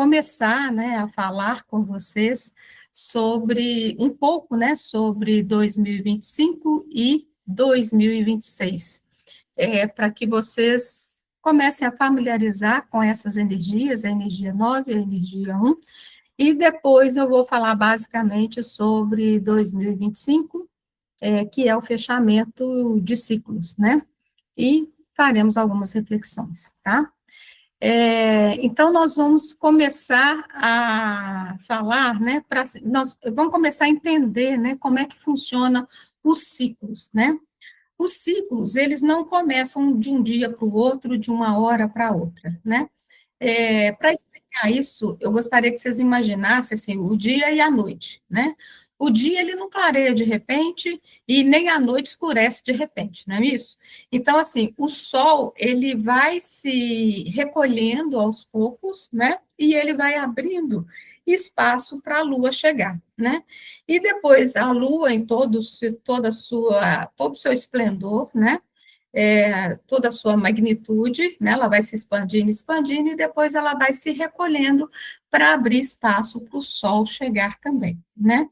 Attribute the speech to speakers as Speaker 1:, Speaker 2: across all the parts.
Speaker 1: começar, né, a falar com vocês sobre um pouco, né, sobre 2025 e 2026, para que vocês comecem a familiarizar com essas energias, a energia 9, a energia 1, e depois eu vou falar basicamente sobre 2025, que é o fechamento de ciclos, né? E faremos algumas reflexões, tá? Então, nós vamos começar a falar, né, nós vamos começar a entender, né, como é que funcionam os ciclos, né? Os ciclos, eles não começam de um dia para o outro, de uma hora para outra, né? Para explicar isso, eu gostaria que vocês imaginassem assim, o dia e a noite, né? O dia ele não clareia de repente e nem a noite escurece de repente, não é isso? Então, assim, o sol ele vai se recolhendo aos poucos, né? E ele vai abrindo espaço para a lua chegar, né? E depois a lua em todo o seu esplendor, né? Toda a sua magnitude, né, ela vai se expandindo, expandindo, e depois ela vai se recolhendo para abrir espaço para o Sol chegar também, né?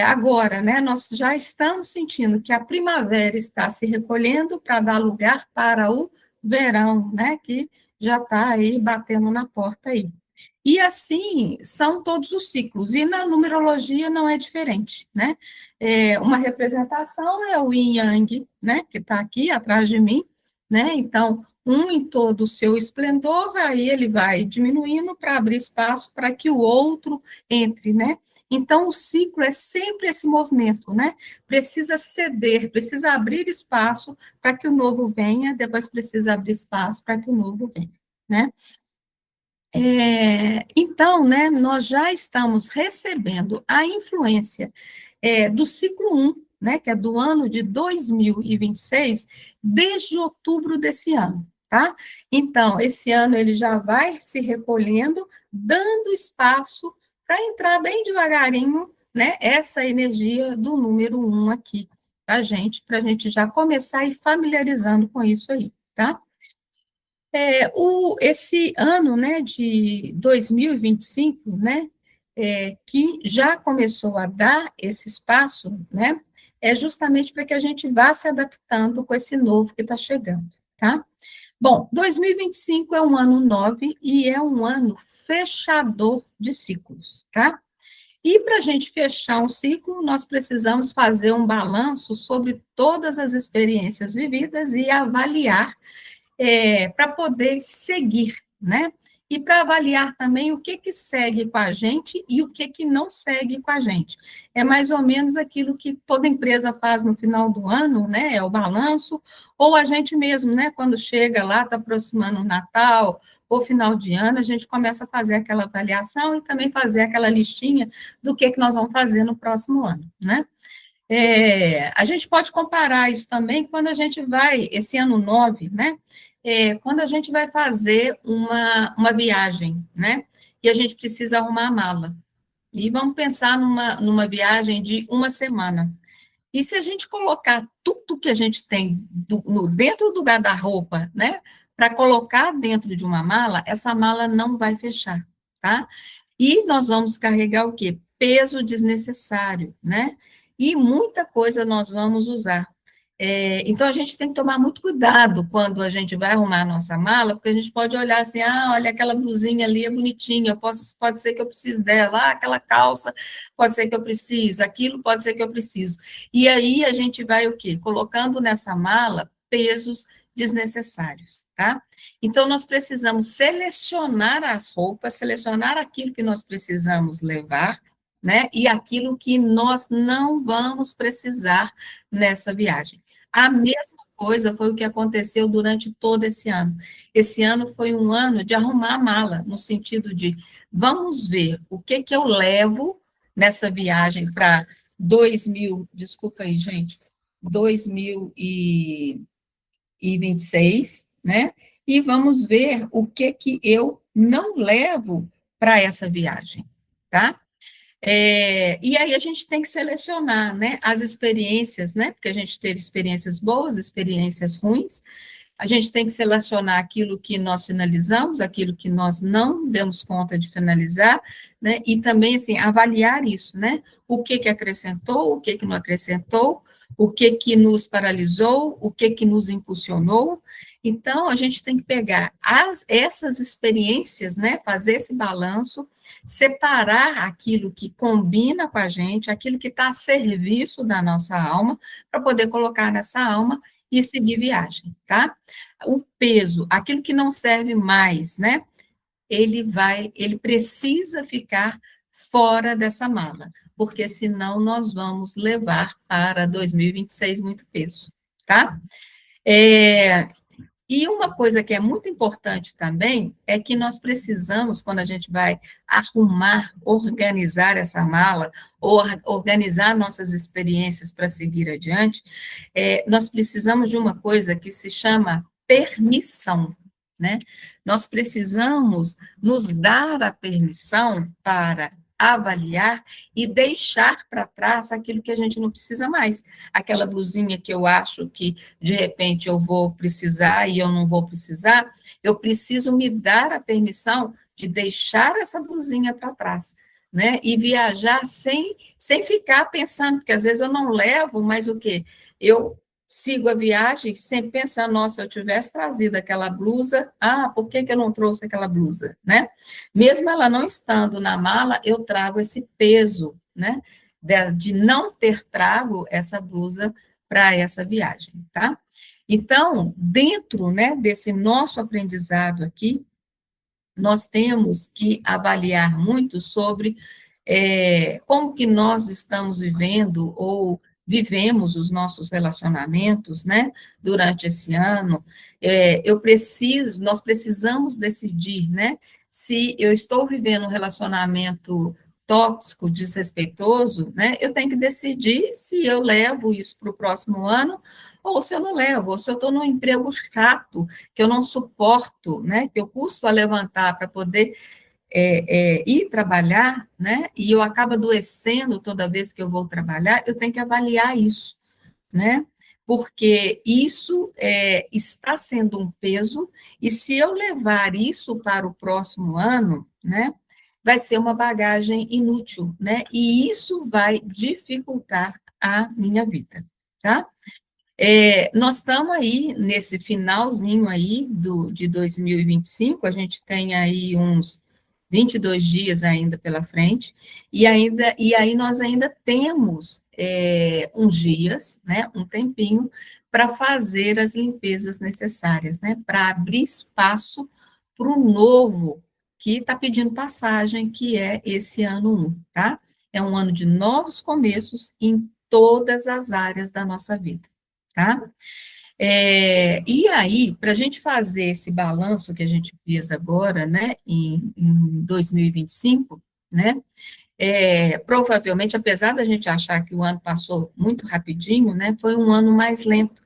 Speaker 1: Agora, né, nós já estamos sentindo que a primavera está se recolhendo para dar lugar para o verão, né, que já está aí batendo na porta aí. E assim são todos os ciclos, e na numerologia não é diferente, né? Uma representação é o yin yang, né, que está aqui atrás de mim, né? Então, um em todo o seu esplendor, aí ele vai diminuindo para abrir espaço para que o outro entre, né? Então, o ciclo é sempre esse movimento, né? Precisa ceder, precisa abrir espaço para que o novo venha, depois precisa abrir espaço para que o novo venha, né? Então, né, nós já estamos recebendo a influência do ciclo 1, né, que é do ano de 2026, desde outubro desse ano, tá? Então, esse ano ele já vai se recolhendo, dando espaço para entrar bem devagarinho, né, essa energia do número 1 aqui, para a gente já começar a ir familiarizando com isso aí, tá? Esse ano, né, de 2025, né, que já começou a dar esse espaço, né, é justamente para que a gente vá se adaptando com esse novo que está chegando, tá? Bom, 2025 é um ano 9 e é um ano fechador de ciclos, tá? E para a gente fechar um ciclo, nós precisamos fazer um balanço sobre todas as experiências vividas e avaliar para poder seguir, né? E para avaliar também o que segue com a gente e o que não segue com a gente. É mais ou menos aquilo que toda empresa faz no final do ano, né? É o balanço, ou a gente mesmo, né? Quando chega lá, está aproximando o Natal, ou final de ano, a gente começa a fazer aquela avaliação e também fazer aquela listinha do que nós vamos fazer no próximo ano, né? A gente pode comparar isso também quando a gente vai, esse ano 9, né? Quando a gente vai fazer uma viagem, né? E a gente precisa arrumar a mala. E vamos pensar numa viagem de uma semana. E se a gente colocar tudo que a gente tem dentro do guarda-roupa, né? Para colocar dentro de uma mala, essa mala não vai fechar, tá? E nós vamos carregar o quê? Peso desnecessário, né? E muita coisa nós vamos usar. Então, a gente tem que tomar muito cuidado quando a gente vai arrumar a nossa mala, porque a gente pode olhar assim, olha, aquela blusinha ali é bonitinha, pode ser que eu precise dela, aquela calça, pode ser que eu precise, aquilo pode ser que eu preciso. E aí, a gente vai o quê? Colocando nessa mala pesos desnecessários, tá? Então, nós precisamos selecionar as roupas, selecionar aquilo que nós precisamos levar, né, e aquilo que nós não vamos precisar nessa viagem. A mesma coisa foi o que aconteceu durante todo esse ano. Esse ano foi um ano de arrumar a mala, no sentido de, vamos ver o que eu levo nessa viagem para 2000, desculpa aí, gente, 2026, né? E vamos ver o que eu não levo para essa viagem, tá? E aí a gente tem que selecionar, né, as experiências, né, porque a gente teve experiências boas, experiências ruins, A gente tem que selecionar aquilo que nós finalizamos, aquilo que nós não demos conta de finalizar, né? E também, assim, avaliar isso, né? O que que acrescentou, o que que não acrescentou, o que que nos paralisou, o que que nos impulsionou. Então, a gente tem que pegar essas experiências, né? Fazer esse balanço, separar aquilo que combina com a gente, aquilo que está a serviço da nossa alma, para poder colocar nessa alma e seguir viagem, tá? O peso, aquilo que não serve mais, né? Ele precisa ficar fora dessa mala, porque senão nós vamos levar para 2026 muito peso, tá? É, e uma coisa que é muito importante também é que nós precisamos, quando a gente vai arrumar, organizar essa mala, ou organizar nossas experiências para seguir adiante, nós precisamos de uma coisa que se chama permissão, né? Nós precisamos nos dar a permissão para avaliar e deixar para trás aquilo que a gente não precisa mais. Aquela blusinha que eu acho que de repente eu vou precisar e eu não vou precisar, eu preciso me dar a permissão de deixar essa blusinha para trás, né? E viajar sem ficar pensando, porque às vezes eu não levo, mas o quê? Eu sigo a viagem sem pensar, nossa, eu tivesse trazido aquela blusa, por que que eu não trouxe aquela blusa, né? Mesmo ela não estando na mala, eu trago esse peso, né? De não ter trago essa blusa para essa viagem, tá? Então, dentro, né, desse nosso aprendizado aqui, nós temos que avaliar muito sobre como que nós estamos vivendo ou vivemos os nossos relacionamentos, né, durante esse ano. Nós precisamos decidir, né, se eu estou vivendo um relacionamento tóxico, desrespeitoso, né, eu tenho que decidir se eu levo isso para o próximo ano ou se eu não levo, ou se eu estou num emprego chato, que eu não suporto, né, que eu custo a levantar para poder ir trabalhar, né, e eu acabo adoecendo toda vez que eu vou trabalhar, eu tenho que avaliar isso, né, porque isso está sendo um peso, e se eu levar isso para o próximo ano, né, vai ser uma bagagem inútil, né, e isso vai dificultar a minha vida, tá? Nós estamos aí nesse finalzinho aí de 2025, a gente tem aí uns 22 dias ainda pela frente, e aí nós ainda temos uns dias, né, um tempinho, para fazer as limpezas necessárias, né, para abrir espaço para o novo que está pedindo passagem, que é esse ano 1, tá? É um ano de novos começos em todas as áreas da nossa vida, tá? E aí, para a gente fazer esse balanço que a gente fez agora, né, em 2025, né, provavelmente, apesar da gente achar que o ano passou muito rapidinho, né, foi um ano mais lento,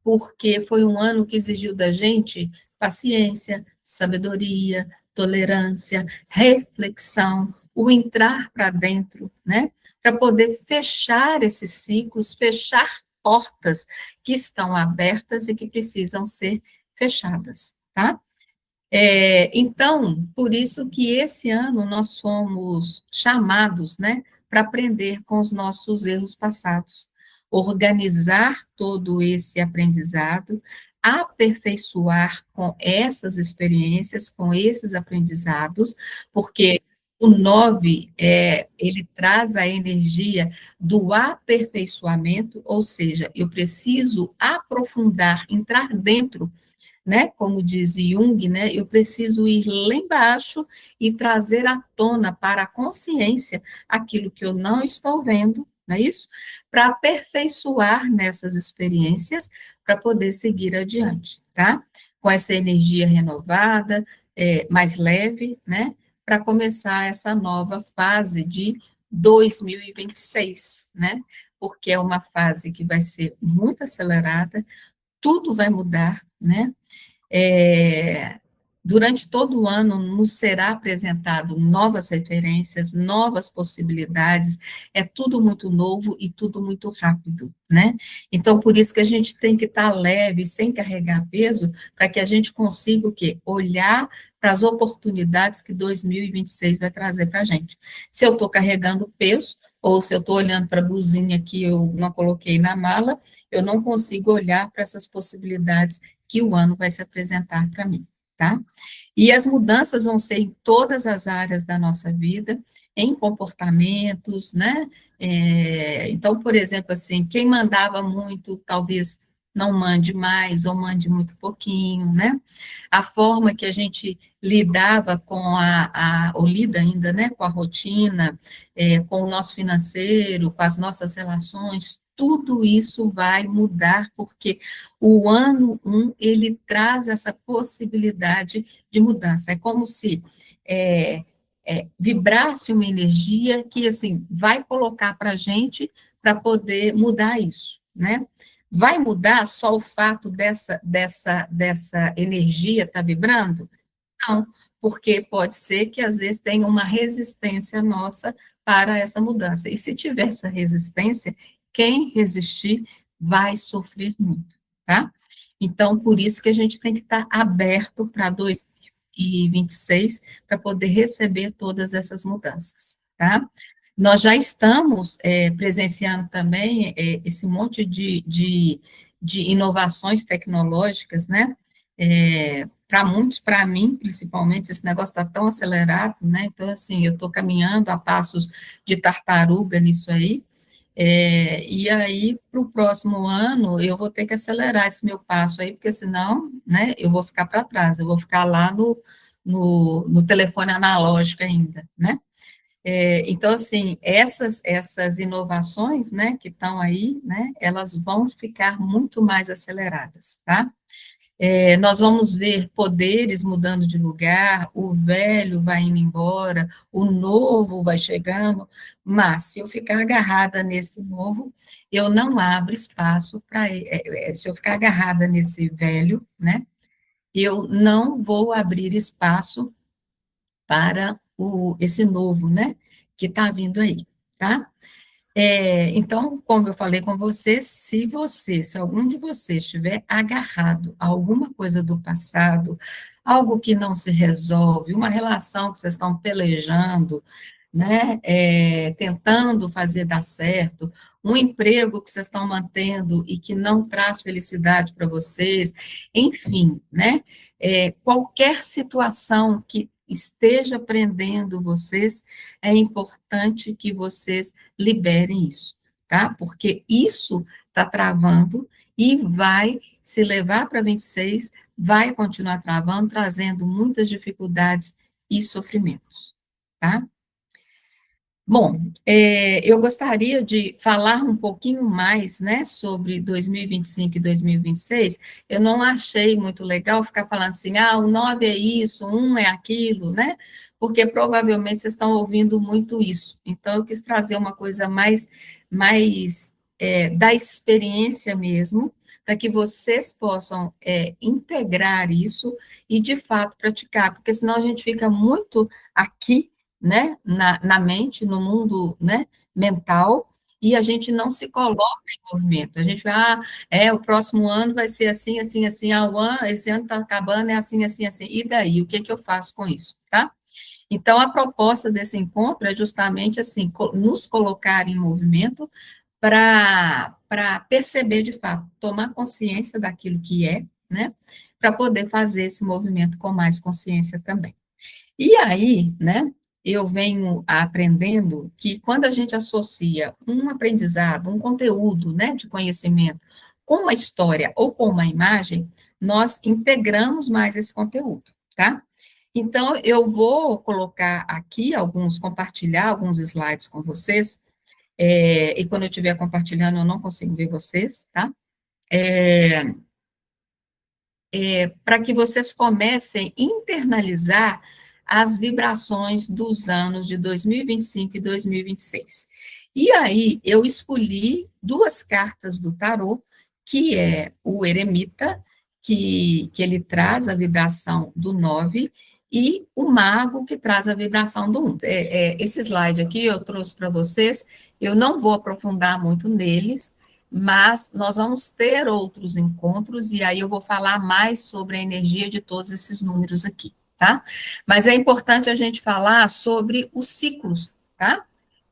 Speaker 1: porque foi um ano que exigiu da gente paciência, sabedoria, tolerância, reflexão, o entrar para dentro, né, para poder fechar esses ciclos, fechar portas que estão abertas e que precisam ser fechadas, tá? Então, por isso que esse ano nós fomos chamados, né, para aprender com os nossos erros passados, organizar todo esse aprendizado, aperfeiçoar com essas experiências, com esses aprendizados, porque o 9, ele traz a energia do aperfeiçoamento, ou seja, eu preciso aprofundar, entrar dentro, né, como diz Jung, né, eu preciso ir lá embaixo e trazer à tona para a consciência aquilo que eu não estou vendo, não é isso? Para aperfeiçoar nessas experiências, para poder seguir adiante, tá? Com essa energia renovada, mais leve, né, para começar essa nova fase de 2026, né? Porque é uma fase que vai ser muito acelerada, tudo vai mudar, né? Durante todo o ano, nos será apresentado novas referências, novas possibilidades, é tudo muito novo e tudo muito rápido, né? Então, por isso que a gente tem que estar leve, sem carregar peso, para que a gente consiga o quê? Olhar para as oportunidades que 2026 vai trazer para a gente. Se eu estou carregando peso, ou se eu estou olhando para a blusinha que eu não coloquei na mala, eu não consigo olhar para essas possibilidades que o ano vai se apresentar para mim, tá? E as mudanças vão ser em todas as áreas da nossa vida, em comportamentos, né? Então, por exemplo, assim, quem mandava muito, talvez não mande mais, ou mande muito pouquinho, né? A forma que a gente lidava com ou lida ainda, né, com a rotina, com o nosso financeiro, com as nossas relações, tudo isso vai mudar, porque o ano 1, ele traz essa possibilidade de mudança. É como se vibrasse uma energia que, assim, vai colocar para a gente para poder mudar isso, né? Vai mudar só o fato dessa energia estar vibrando? Não, porque pode ser que, às vezes, tenha uma resistência nossa para essa mudança. E se tiver essa resistência, quem resistir vai sofrer muito, tá? Então, por isso que a gente tem que estar aberto para 2026, para poder receber todas essas mudanças, tá? Nós já estamos presenciando também esse monte de inovações tecnológicas, né? Para muitos, para mim, principalmente, esse negócio está tão acelerado, né? Então, assim, eu estou caminhando a passos de tartaruga nisso aí, e aí, para o próximo ano, eu vou ter que acelerar esse meu passo aí, porque senão, né, eu vou ficar para trás, eu vou ficar lá no telefone analógico ainda, né? Então, assim, essas inovações, né, que estão aí, né, elas vão ficar muito mais aceleradas, tá? Nós vamos ver poderes mudando de lugar, o velho vai indo embora, o novo vai chegando, mas se eu ficar agarrada nesse novo, eu não abro espaço para. Se eu ficar agarrada nesse velho, né, eu não vou abrir espaço para esse novo, né, que está vindo aí, tá? Então, como eu falei com você, se algum de vocês estiver agarrado a alguma coisa do passado, algo que não se resolve, uma relação que vocês estão pelejando, né, tentando fazer dar certo, um emprego que vocês estão mantendo e que não traz felicidade para vocês, enfim, né, qualquer situação que esteja prendendo vocês, é importante que vocês liberem isso, tá? Porque isso está travando e vai se levar para 26, vai continuar travando, trazendo muitas dificuldades e sofrimentos, tá? Bom, eu gostaria de falar um pouquinho mais, né, sobre 2025 e 2026. Eu não achei muito legal ficar falando assim, o 9 é isso, 1 é aquilo, né, porque provavelmente vocês estão ouvindo muito isso. Então, eu quis trazer uma coisa mais da experiência mesmo, para que vocês possam integrar isso e, de fato, praticar, porque senão a gente fica muito aqui, né, na mente, no mundo, né, mental, e a gente não se coloca em movimento. A gente vai, o próximo ano vai ser assim, assim, assim, esse ano está acabando, é assim, assim, assim, e daí, o que que eu faço com isso, tá? Então, a proposta desse encontro é justamente, assim, nos colocar em movimento para perceber, de fato, tomar consciência daquilo que é, né, para poder fazer esse movimento com mais consciência também. E aí, né, eu venho aprendendo que quando a gente associa um aprendizado, um conteúdo, né, de conhecimento com uma história ou com uma imagem, nós integramos mais esse conteúdo, tá? Então, eu vou colocar aqui compartilhar alguns slides com vocês, e quando eu estiver compartilhando, eu não consigo ver vocês, tá? Para que vocês comecem a internalizar as vibrações dos anos de 2025 e 2026. E aí, eu escolhi duas cartas do tarô, que é o Eremita que ele traz a vibração do 9, e o mago, que traz a vibração do 1. Esse slide aqui eu trouxe para vocês, eu não vou aprofundar muito neles, mas nós vamos ter outros encontros, e aí eu vou falar mais sobre a energia de todos esses números aqui, tá? Mas é importante a gente falar sobre os ciclos, tá?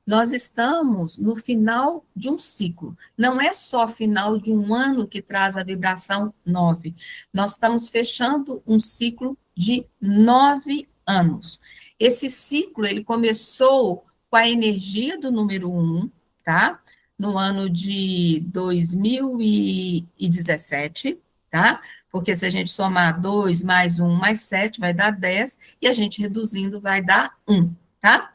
Speaker 1: Nós estamos no final de um ciclo. Não é só final de um ano que traz a vibração 9. Nós estamos fechando um ciclo de 9 anos. Esse ciclo, ele começou com a energia do número 1, tá? No ano de 2017, tá? Porque se a gente somar 2 mais 1 mais 7, vai dar 10, e a gente reduzindo vai dar 1, tá?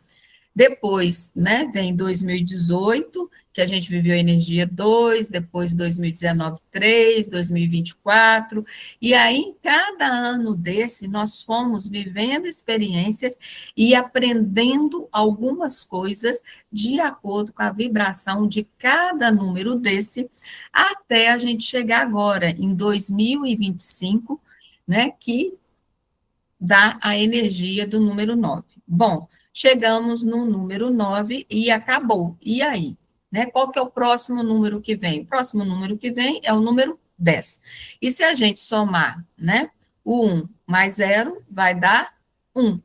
Speaker 1: Depois, né, vem 2018, que a gente viveu a energia 2, depois 2019, 3, 2024, e aí, em cada ano desse, nós fomos vivendo experiências e aprendendo algumas coisas de acordo com a vibração de cada número desse, até a gente chegar agora, em 2025, né, que dá a energia do número 9. Bom, chegamos no número 9 e acabou. E aí? Né? Qual que é o próximo número que vem? O próximo número que vem é o número 10. E se a gente somar, né, o 1 mais 0, vai dar 1.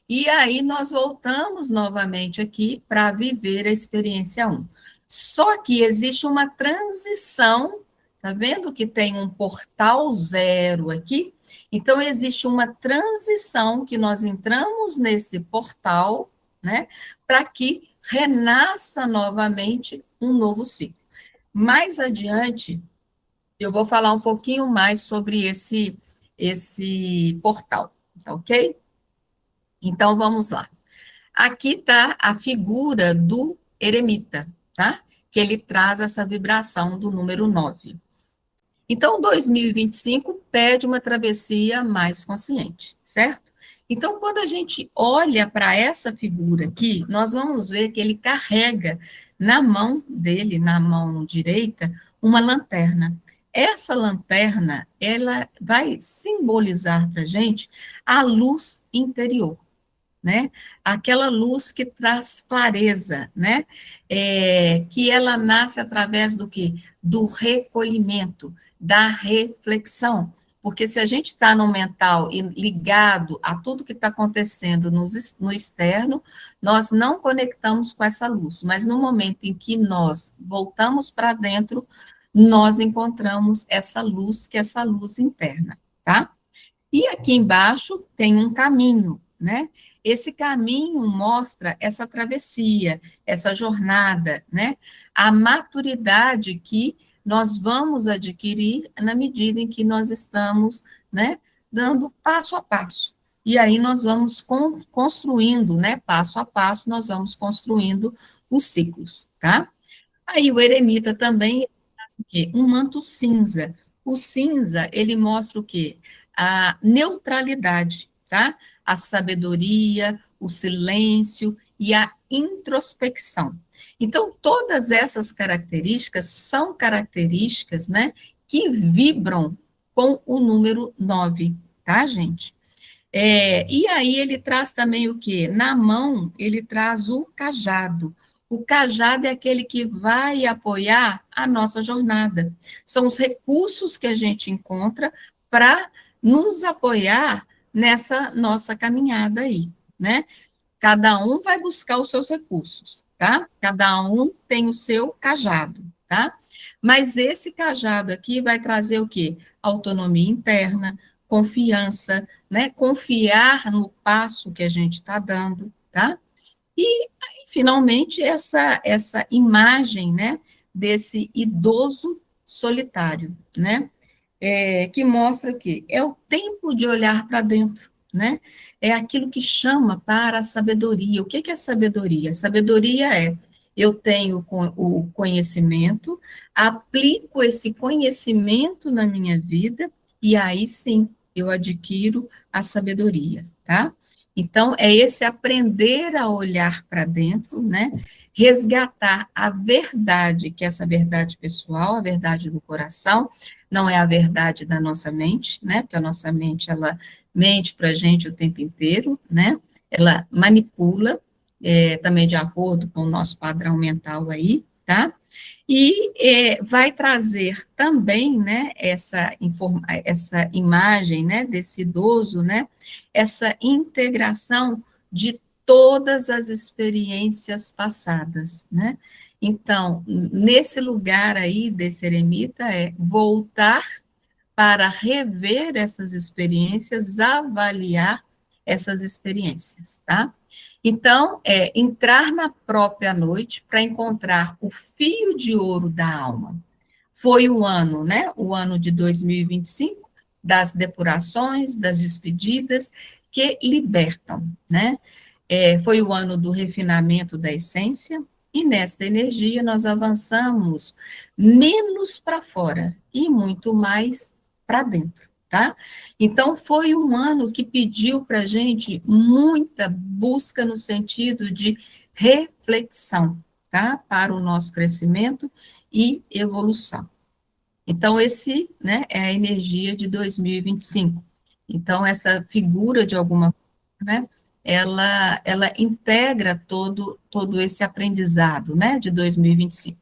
Speaker 1: E aí nós voltamos novamente aqui para viver a experiência 1. Só que existe uma transição, tá vendo que tem um portal 0 aqui? Então, existe uma transição que nós entramos nesse portal, né, para que renasça novamente um novo ciclo. Mais adiante, eu vou falar um pouquinho mais sobre esse portal, tá ok? Então, vamos lá. Aqui está a figura do eremita, tá? Que ele traz essa vibração do número 9. Então, 2025 pede uma travessia mais consciente, certo? Então, quando a gente olha para essa figura aqui, nós vamos ver que ele carrega na mão dele, na mão direita, uma lanterna. Essa lanterna, ela vai simbolizar para a gente a luz interior, né? Aquela luz que traz clareza, né? Que ela nasce através do quê? Do recolhimento, da reflexão. Porque se a gente está no mental e ligado a tudo que está acontecendo no externo, nós não conectamos com essa luz. Mas no momento em que nós voltamos para dentro, nós encontramos essa luz, que é essa luz interna, tá? E aqui embaixo tem um caminho, né? Esse caminho mostra essa travessia, essa jornada, né? A maturidade que nós vamos adquirir na medida em que nós estamos, né, dando passo a passo. E aí nós vamos construindo, né, passo a passo, nós vamos construindo os ciclos, tá? Aí o eremita também faz o quê? Um manto cinza. O cinza, ele mostra o quê? A neutralidade, tá? A sabedoria, o silêncio e a introspecção. Então, todas essas características são características, né, que vibram com o número 9, tá, gente? E aí ele traz também o quê? Na mão, ele traz o cajado. O cajado é aquele que vai apoiar a nossa jornada. São os recursos que a gente encontra para nos apoiar nessa nossa caminhada aí, né? Cada um vai buscar os seus recursos, tá? Cada um tem o seu cajado, tá? Mas esse cajado aqui vai trazer o quê? Autonomia interna, confiança, né? Confiar no passo que a gente está dando, tá? E, finalmente, essa imagem, né? Desse idoso solitário, né? Que mostra que é o tempo de olhar para dentro, né? É aquilo que chama para a sabedoria. O que é sabedoria? Sabedoria é eu tenho o conhecimento, aplico esse conhecimento na minha vida, e aí sim eu adquiro a sabedoria, tá? Então, é esse aprender a olhar para dentro, né? Resgatar a verdade, que é essa verdade pessoal, a verdade do coração, não é a verdade da nossa mente, né? Porque a nossa mente, ela mente para a gente o tempo inteiro, né? Ela manipula, também de acordo com o nosso padrão mental aí, tá? E vai trazer também, né, essa imagem, né, desse idoso, né, essa integração de todas as experiências passadas, né? Então, nesse lugar aí desse eremita é voltar para rever essas experiências, avaliar essas experiências, tá? Então, entrar na própria noite para encontrar o fio de ouro da alma. Foi o ano, né? O ano de 2025, das depurações, das despedidas, que libertam, né? Foi o ano do refinamento da essência, e nesta energia nós avançamos menos para fora e muito mais para dentro, tá? Então, foi um ano que pediu para a gente muita busca no sentido de reflexão, tá? Para o nosso crescimento e evolução. Então, esse, né, é a energia de 2025. Então, essa figura, de alguma forma, né, ela integra todo esse aprendizado, né, de 2025.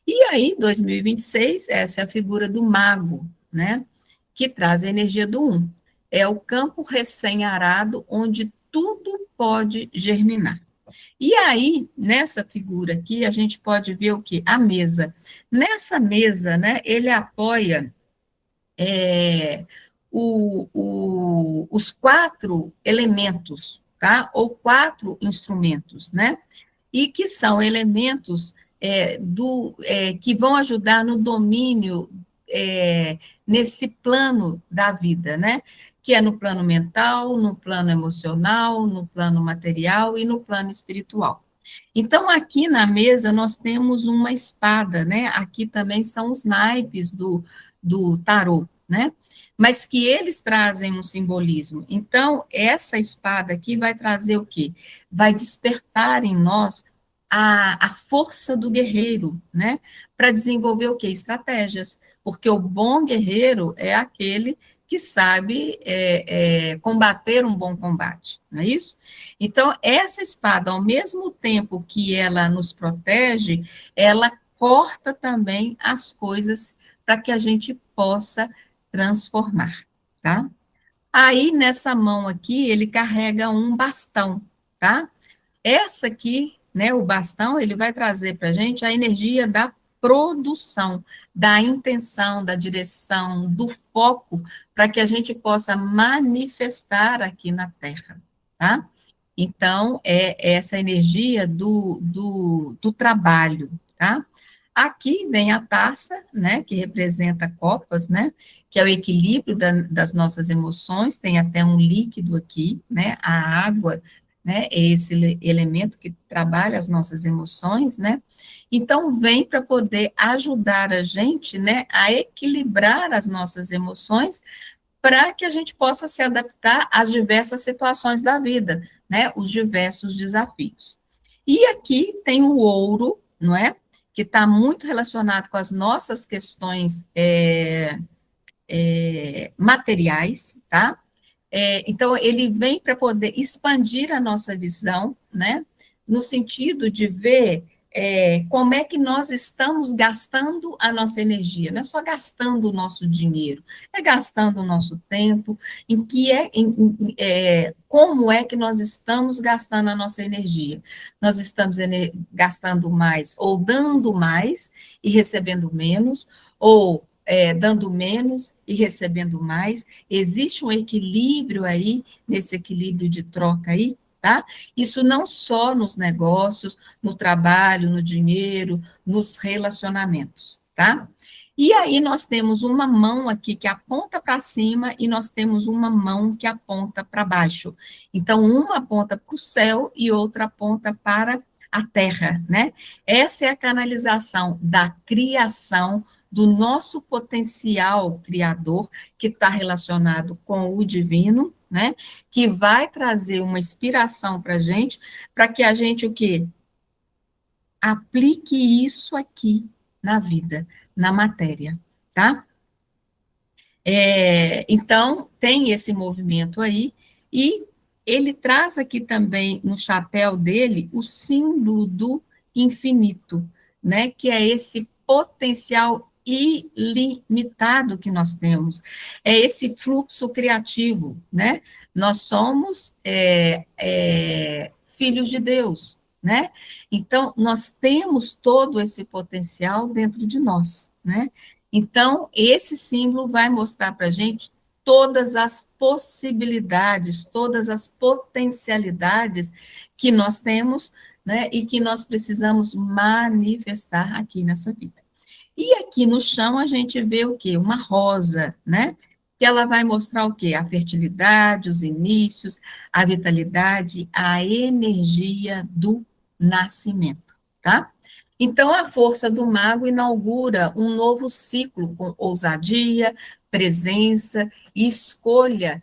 Speaker 1: E aí, 2026, essa é a figura do mago, né, que traz a energia do um. É o campo recém-arado, onde tudo pode germinar. E aí, nessa figura aqui, a gente pode ver o quê? A mesa. Nessa mesa, né, ele apoia é, os quatro elementos, tá? Ou quatro instrumentos, né? E que são elementos que vão ajudar no domínio nesse plano da vida, né? Que é no plano mental, no plano emocional, no plano material e no plano espiritual. Então, aqui na mesa, nós temos uma espada, né? Aqui também são os naipes do tarô, né? Mas que eles trazem um simbolismo. Então, essa espada aqui vai trazer o quê? Vai despertar em nós a força do guerreiro, né? Para desenvolver o quê? Estratégias. Porque o bom guerreiro é aquele que sabe combater um bom combate, não é isso? Então, essa espada, ao mesmo tempo que ela nos protege, ela corta também as coisas para que a gente possa transformar, tá? Aí, nessa mão aqui, ele carrega um bastão, tá? Essa aqui, né, o bastão, ele vai trazer para a gente a energia da produção, da intenção, da direção, do foco, para que a gente possa manifestar aqui na Terra, tá? Então, é essa energia do trabalho, tá? Aqui vem a taça, né, que representa copas, né, que é o equilíbrio das nossas emoções, tem até um líquido aqui, né, a água, né, é esse elemento que trabalha as nossas emoções, né, então vem para poder ajudar a gente, né, a equilibrar as nossas emoções, para que a gente possa se adaptar às diversas situações da vida, né, os diversos desafios. E aqui tem o ouro, não é, que está muito relacionado com as nossas questões materiais, tá? Então, ele vem para poder expandir a nossa visão, né? No sentido de ver como é que nós estamos gastando a nossa energia. Não é só gastando o nosso dinheiro, é gastando o nosso tempo, como é que nós estamos gastando a nossa energia. Nós estamos gastando mais, ou dando mais e recebendo menos, ou dando menos e recebendo mais. Existe um equilíbrio aí, nesse equilíbrio de troca aí, tá? Isso não só nos negócios, no trabalho, no dinheiro, nos relacionamentos, tá? E aí nós temos uma mão aqui que aponta para cima e nós temos uma mão que aponta para baixo. Então, uma aponta para o céu e outra aponta para a terra, né? Essa é a canalização da criação do nosso potencial criador, que está relacionado com o divino, né? Que vai trazer uma inspiração para que a gente o quê? Aplique isso aqui na vida, na matéria, tá? Então, tem esse movimento aí, e ele traz aqui também, no chapéu dele, o símbolo do infinito, né, que é esse potencial ilimitado que nós temos, é esse fluxo criativo, né, nós somos filhos de Deus, né, então nós temos todo esse potencial dentro de nós, né, então esse símbolo vai mostrar para a gente todas as possibilidades, todas as potencialidades que nós temos, né, e que nós precisamos manifestar aqui nessa vida. E aqui no chão a gente vê o quê? Uma rosa, né? Que ela vai mostrar o quê? A fertilidade, os inícios, a vitalidade, a energia do nascimento, tá? Então, a força do mago inaugura um novo ciclo com ousadia, presença e escolha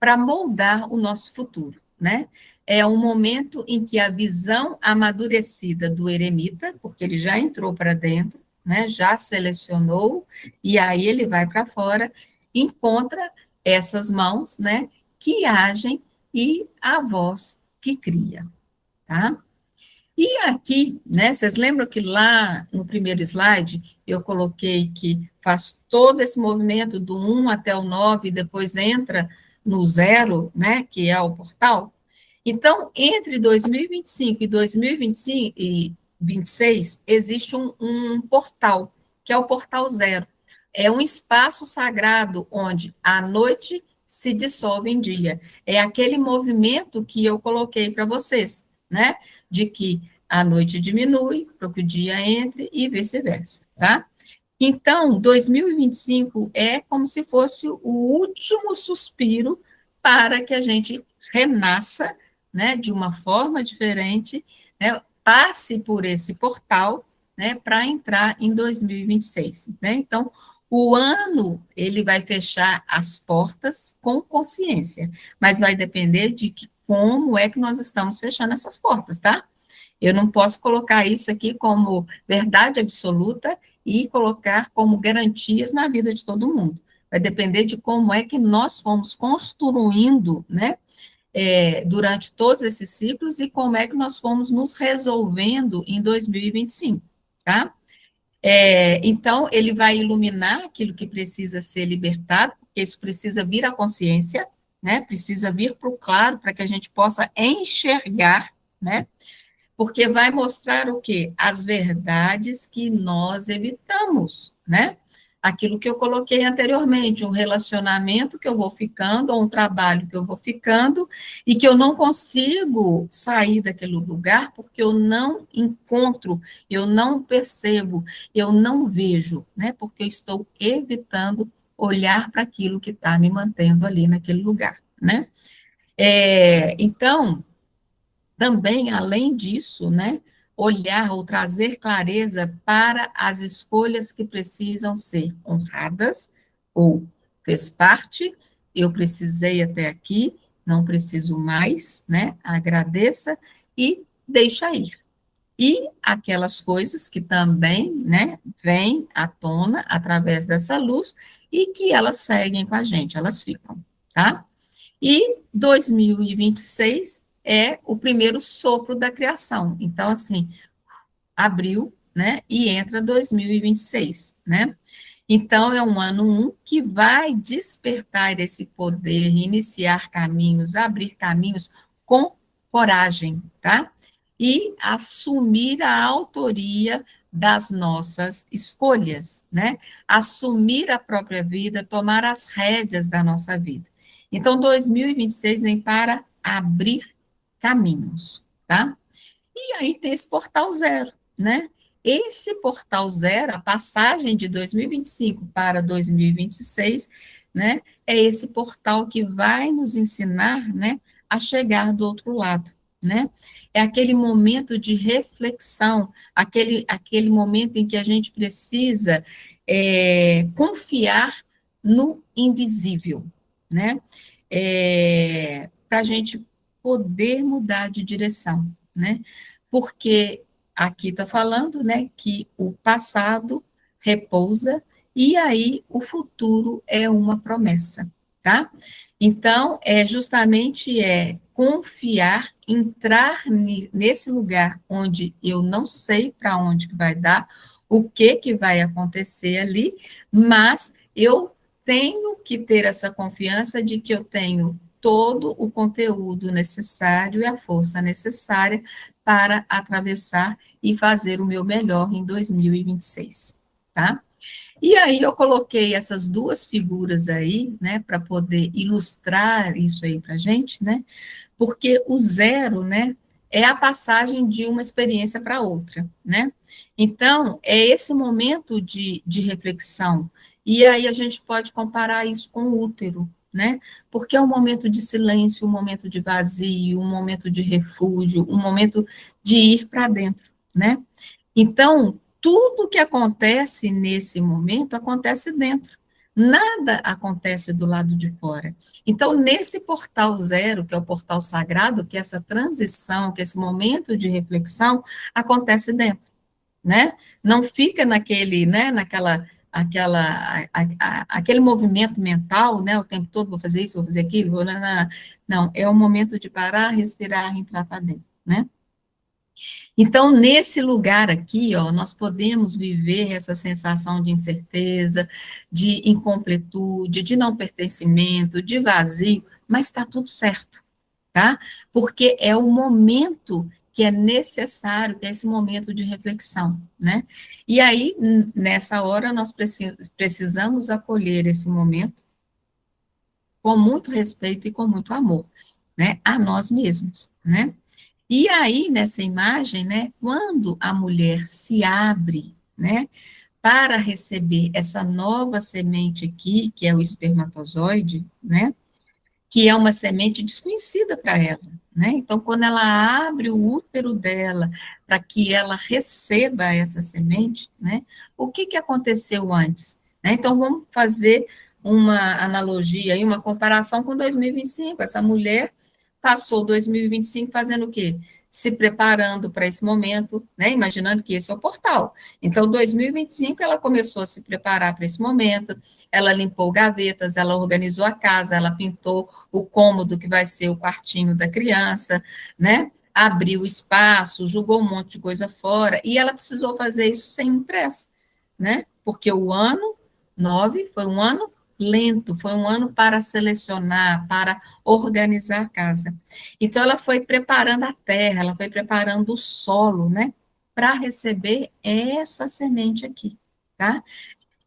Speaker 1: para moldar o nosso futuro, né? É um momento em que a visão amadurecida do eremita, porque ele já entrou para dentro, né, já selecionou, e aí ele vai para fora, encontra essas mãos, né, que agem e a voz que cria, tá? E aqui, né, vocês lembram que lá no primeiro slide eu coloquei que faz todo esse movimento do 1 até o 9, e depois entra no 0, né, que é o portal? Então, entre 2025 e 2025 e 26, existe um portal, que é o portal 0. É um espaço sagrado onde a noite se dissolve em dia. É aquele movimento que eu coloquei para vocês, né? De que a noite diminui para que o dia entre e vice-versa, tá? Então, 2025 é como se fosse o último suspiro para que a gente renasça, né, de uma forma diferente, né, passe por esse portal, né, para entrar em 2026, né? Então, o ano, ele vai fechar as portas com consciência, mas vai depender de como é que nós estamos fechando essas portas, tá? Eu não posso colocar isso aqui como verdade absoluta e colocar como garantias na vida de todo mundo. Vai depender de como é que nós fomos construindo, né, durante todos esses ciclos e como é que nós fomos nos resolvendo em 2025, tá? Então, ele vai iluminar aquilo que precisa ser libertado, porque isso precisa vir à consciência, né, precisa vir para o claro, para que a gente possa enxergar, né, porque vai mostrar o quê? As verdades que nós evitamos, né? Aquilo que eu coloquei anteriormente, um relacionamento que eu vou ficando, ou um trabalho que eu vou ficando, e que eu não consigo sair daquele lugar, porque eu não encontro, eu não percebo, eu não vejo, né? Porque eu estou evitando olhar para aquilo que está me mantendo ali naquele lugar, né? Então, também, além disso, né, olhar ou trazer clareza para as escolhas que precisam ser honradas, ou fez parte, eu precisei até aqui, não preciso mais, né, agradeça e deixa ir. E aquelas coisas que também, né, vêm à tona através dessa luz e que elas seguem com a gente, elas ficam, tá? E 2026 é o primeiro sopro da criação. Então, assim, abril, né, e entra 2026, né? Então, é um ano 1 que vai despertar esse poder, iniciar caminhos, abrir caminhos com coragem, tá? E assumir a autoria das nossas escolhas, né? Assumir a própria vida, tomar as rédeas da nossa vida. Então, 2026 vem para abrir caminhos, tá? E aí tem esse portal 0, né? Esse portal 0, a passagem de 2025 para 2026, né, é esse portal que vai nos ensinar, né, a chegar do outro lado, né? É aquele momento de reflexão, aquele momento em que a gente precisa confiar no invisível, né? Para a gente poder mudar de direção, né? Porque aqui está falando, né, que o passado repousa e aí o futuro é uma promessa, tá? Então, justamente confiar, entrar nesse lugar onde eu não sei para onde que vai dar, o que que vai acontecer ali, mas eu tenho que ter essa confiança de que eu tenho todo o conteúdo necessário e a força necessária para atravessar e fazer o meu melhor em 2026, tá? E aí eu coloquei essas duas figuras aí, né, para poder ilustrar isso aí para a gente, né, porque o zero, né, é a passagem de uma experiência para outra, né? Então, é esse momento de reflexão. E aí a gente pode comparar isso com o útero, né? Porque é um momento de silêncio, um momento de vazio, um momento de refúgio, um momento de ir para dentro, né? Então, tudo que acontece nesse momento acontece dentro. Nada acontece do lado de fora. Então, nesse portal zero, que é o portal sagrado, que é essa transição, que é esse momento de reflexão, acontece dentro, né? Não fica naquele, né, aquele movimento mental, né, o tempo todo, vou fazer isso, vou fazer aquilo, não, é o momento de parar, respirar e entrar para dentro, né? Então, nesse lugar aqui, ó, nós podemos viver essa sensação de incerteza, de incompletude, de não pertencimento, de vazio, mas está tudo certo, tá? Porque é o momento que é necessário, que é esse momento de reflexão, né? E aí, nessa hora, nós precisamos acolher esse momento com muito respeito e com muito amor, né? A nós mesmos, né? E aí, nessa imagem, né, quando a mulher se abre, né, para receber essa nova semente aqui, que é o espermatozoide, né, que é uma semente desconhecida para ela, né? Então, quando ela abre o útero dela para que ela receba essa semente, né, o que que aconteceu antes? Né? Então, vamos fazer uma analogia e uma comparação com 2025. Essa mulher passou 2025 fazendo o quê? Se preparando para esse momento, né? Imaginando que esse é o portal. Então, 2025 ela começou a se preparar para esse momento, ela limpou gavetas, ela organizou a casa, ela pintou o cômodo que vai ser o quartinho da criança, né? Abriu espaço, jogou um monte de coisa fora, e ela precisou fazer isso sem pressa, né? Porque o ano 9 foi um ano lento, foi um ano para selecionar, para organizar a casa. Então, ela foi preparando a terra, ela foi preparando o solo, né? Para receber essa semente aqui, tá?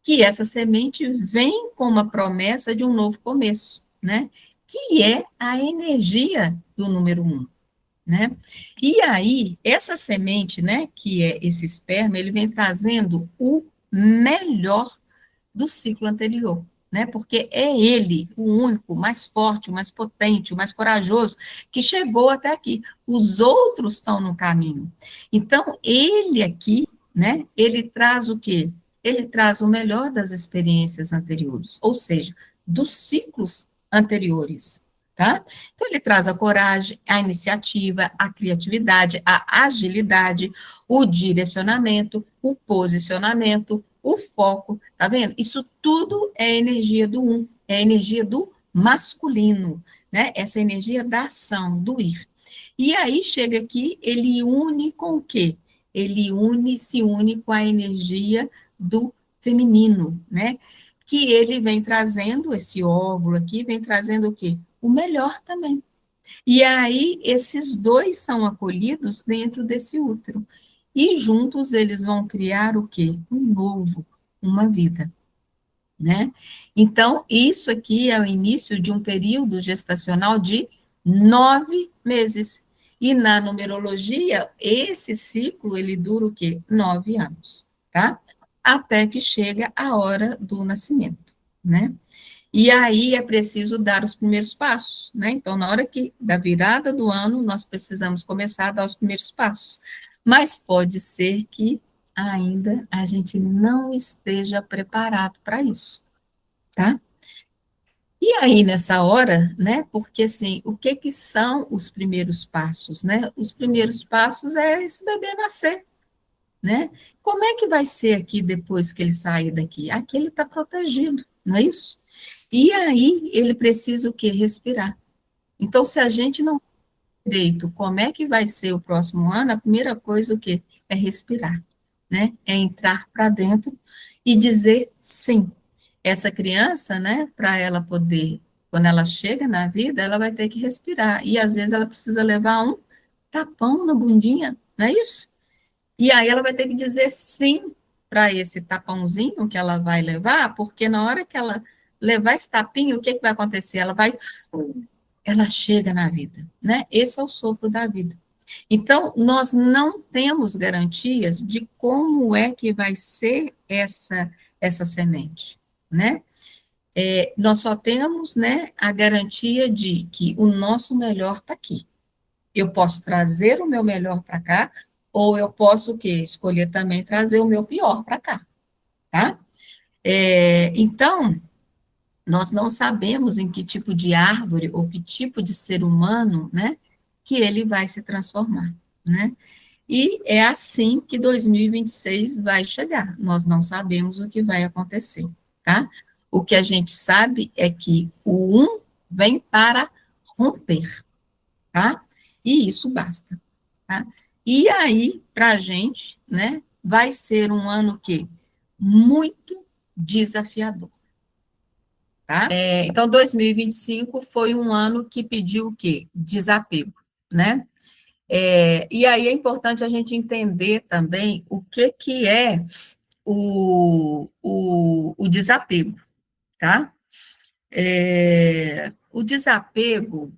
Speaker 1: Que essa semente vem com uma promessa de um novo começo, né? Que é a energia do número um, né? E aí, essa semente, né, que é esse esperma, ele vem trazendo o melhor do ciclo anterior, né? Porque é ele, o único, o mais forte, o mais potente, o mais corajoso, que chegou até aqui. Os outros estão no caminho. Então, ele aqui, né? Ele traz o quê? Ele traz o melhor das experiências anteriores, ou seja, dos ciclos anteriores, tá? Então, ele traz a coragem, a iniciativa, a criatividade, a agilidade, o direcionamento, o posicionamento, o foco, tá vendo? Isso tudo é energia do um, é energia do masculino, né? Essa energia da ação, do ir. E aí chega aqui, ele une com o quê? Ele se une com a energia do feminino, né? Que ele vem trazendo, esse óvulo aqui, vem trazendo o quê? O melhor também. E aí, esses dois são acolhidos dentro desse útero. E juntos eles vão criar o quê? Um novo, uma vida, né? Então, isso aqui é o início de um período gestacional de 9 meses. E na numerologia, esse ciclo, ele dura o quê? 9 anos, tá? Até que chega a hora do nascimento, né? E aí é preciso dar os primeiros passos, né? Então, na hora da virada do ano, nós precisamos começar a dar os primeiros passos. Mas pode ser que ainda a gente não esteja preparado para isso, tá? E aí, nessa hora, né? Porque assim, o que que são os primeiros passos, né? Os primeiros passos é esse bebê nascer, né? Como é que vai ser aqui depois que ele sair daqui? Aqui ele está protegido, não é isso? E aí ele precisa o quê? Respirar. Então, se a gente não direito como é que vai ser o próximo ano, a primeira coisa o quê? É respirar, né? É entrar para dentro e dizer sim. Essa criança, né, para ela poder, quando ela chega na vida, ela vai ter que respirar. E às vezes ela precisa levar um tapão na bundinha, não é isso? E aí ela vai ter que dizer sim para esse tapãozinho que ela vai levar, porque na hora que ela levar esse tapinho, o que, que vai acontecer? Ela chega na vida, né? Esse é o sopro da vida. Então, nós não temos garantias de como é que vai ser essa semente, né? Nós só temos, né, a garantia de que o nosso melhor está aqui. Eu posso trazer o meu melhor para cá, ou eu posso o quê? Escolher também trazer o meu pior para cá, tá? Então, nós não sabemos em que tipo de árvore ou que tipo de ser humano, né, que ele vai se transformar, né? E é assim que 2026 vai chegar. Nós não sabemos o que vai acontecer, tá? O que a gente sabe é que o um vem para romper, tá? E isso basta, tá? E aí, para a gente, né, vai ser um ano que muito desafiador, tá? Então, 2025 foi um ano que pediu o quê? Desapego, né? E aí é importante a gente entender também o que, que é o desapego, tá? O desapego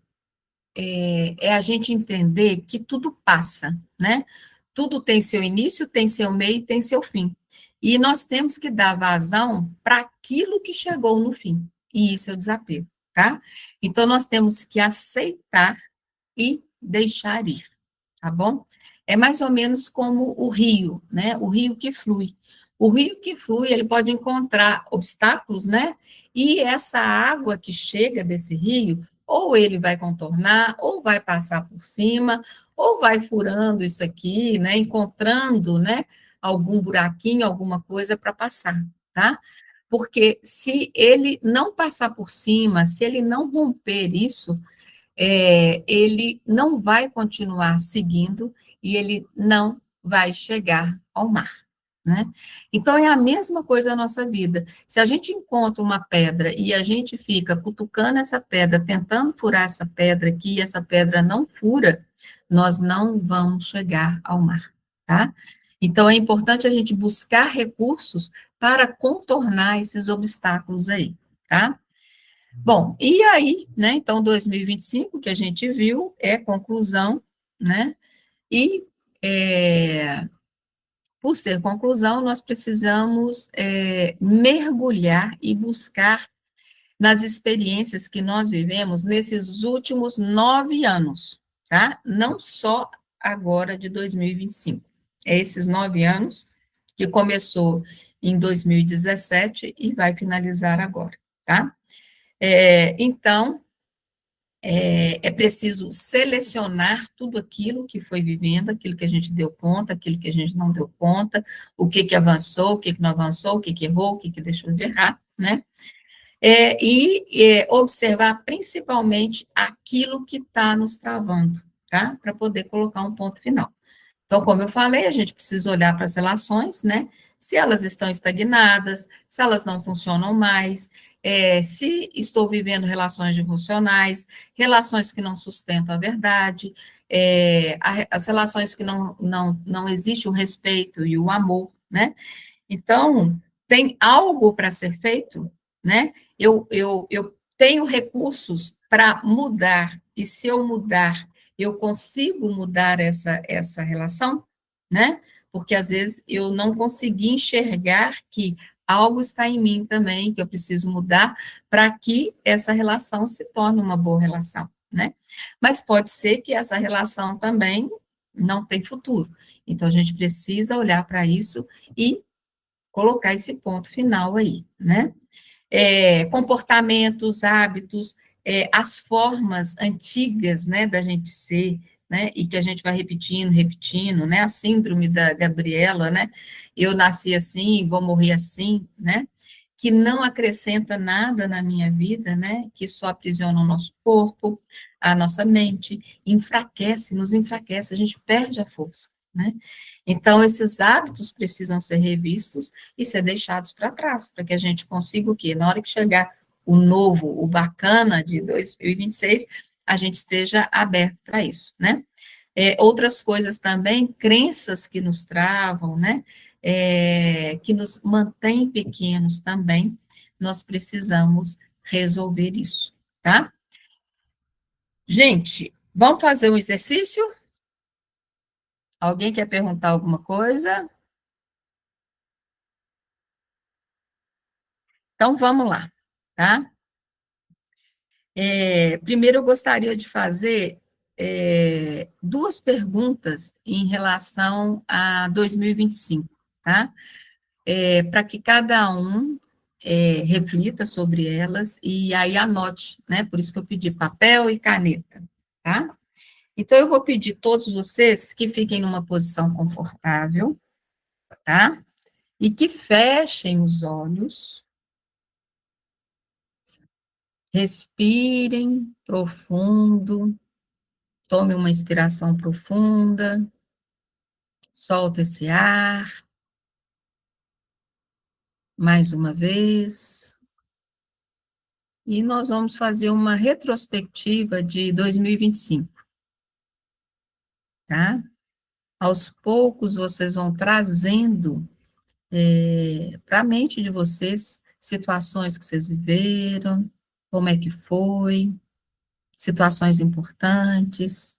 Speaker 1: é a gente entender que tudo passa, né? Tudo tem seu início, tem seu meio, tem seu fim. E nós temos que dar vazão para aquilo que chegou no fim. E isso é o desapego, tá? Então, nós temos que aceitar e deixar ir, tá bom? É mais ou menos como o rio, né? O rio que flui. O rio que flui, ele pode encontrar obstáculos, né? E essa água que chega desse rio, ou ele vai contornar, ou vai passar por cima, ou vai furando isso aqui, né? Encontrando, né? Algum buraquinho, alguma coisa para passar, tá? Porque se ele não passar por cima, se ele não romper isso, ele não vai continuar seguindo e ele não vai chegar ao mar, né? Então, é a mesma coisa na nossa vida. Se a gente encontra uma pedra e a gente fica cutucando essa pedra, tentando furar essa pedra aqui, e essa pedra não fura, nós não vamos chegar ao mar, tá? Então, é importante a gente buscar recursos para contornar esses obstáculos aí, tá? Bom, e aí, né, então 2025, que a gente viu, é conclusão, né, e por ser conclusão, nós precisamos mergulhar e buscar nas experiências que nós vivemos nesses últimos 9 anos, tá? Não só agora de 2025, é esses 9 anos que começou em 2017 e vai finalizar agora, tá? Então, é preciso selecionar tudo aquilo que foi vivendo, aquilo que a gente deu conta, aquilo que a gente não deu conta, o que que avançou, o que que não avançou, o que que errou, o que que deixou de errar, né? Observar principalmente aquilo que está nos travando, tá? Para poder colocar um ponto final. Então, como eu falei, a gente precisa olhar para as relações, né? Se elas estão estagnadas, se elas não funcionam mais, se estou vivendo relações disfuncionais, relações que não sustentam a verdade, as relações que não existe o respeito e o amor, né? Então, tem algo para ser feito, né? Eu tenho recursos para mudar, e se eu mudar, eu consigo mudar essa relação, né? Porque às vezes eu não consegui enxergar que algo está em mim também, que eu preciso mudar para que essa relação se torne uma boa relação, né? Mas pode ser que essa relação também não tem futuro. Então, a gente precisa olhar para isso e colocar esse ponto final aí, né? Comportamentos, hábitos, as formas antigas, né, da gente ser, né, e que a gente vai repetindo, repetindo, né, a síndrome da Gabriela, né, eu nasci assim, vou morrer assim, né, que não acrescenta nada na minha vida, né, que só aprisiona o nosso corpo, a nossa mente, enfraquece, nos enfraquece, a gente perde a força, né. Então, esses hábitos precisam ser revistos e ser deixados para trás, para que a gente consiga o quê? Na hora que chegar o novo, o bacana de 2026, a gente esteja aberto para isso, né? Outras coisas também, crenças que nos travam, né? Que nos mantêm pequenos também, nós precisamos resolver isso, tá? Gente, vamos fazer um exercício? Alguém quer perguntar alguma coisa? Então, vamos lá, tá? Primeiro, eu gostaria de fazer duas perguntas em relação a 2025, tá? Para que cada um reflita sobre elas e aí anote, né? Por isso que eu pedi papel e caneta, tá? Então, eu vou pedir a todos vocês que fiquem numa posição confortável, tá? E que fechem os olhos, respirem profundo. Tome uma inspiração profunda, solta esse ar, mais uma vez, e nós vamos fazer uma retrospectiva de 2025, tá? Aos poucos vocês vão trazendo para a mente de vocês situações que vocês viveram, como é que foi, situações importantes,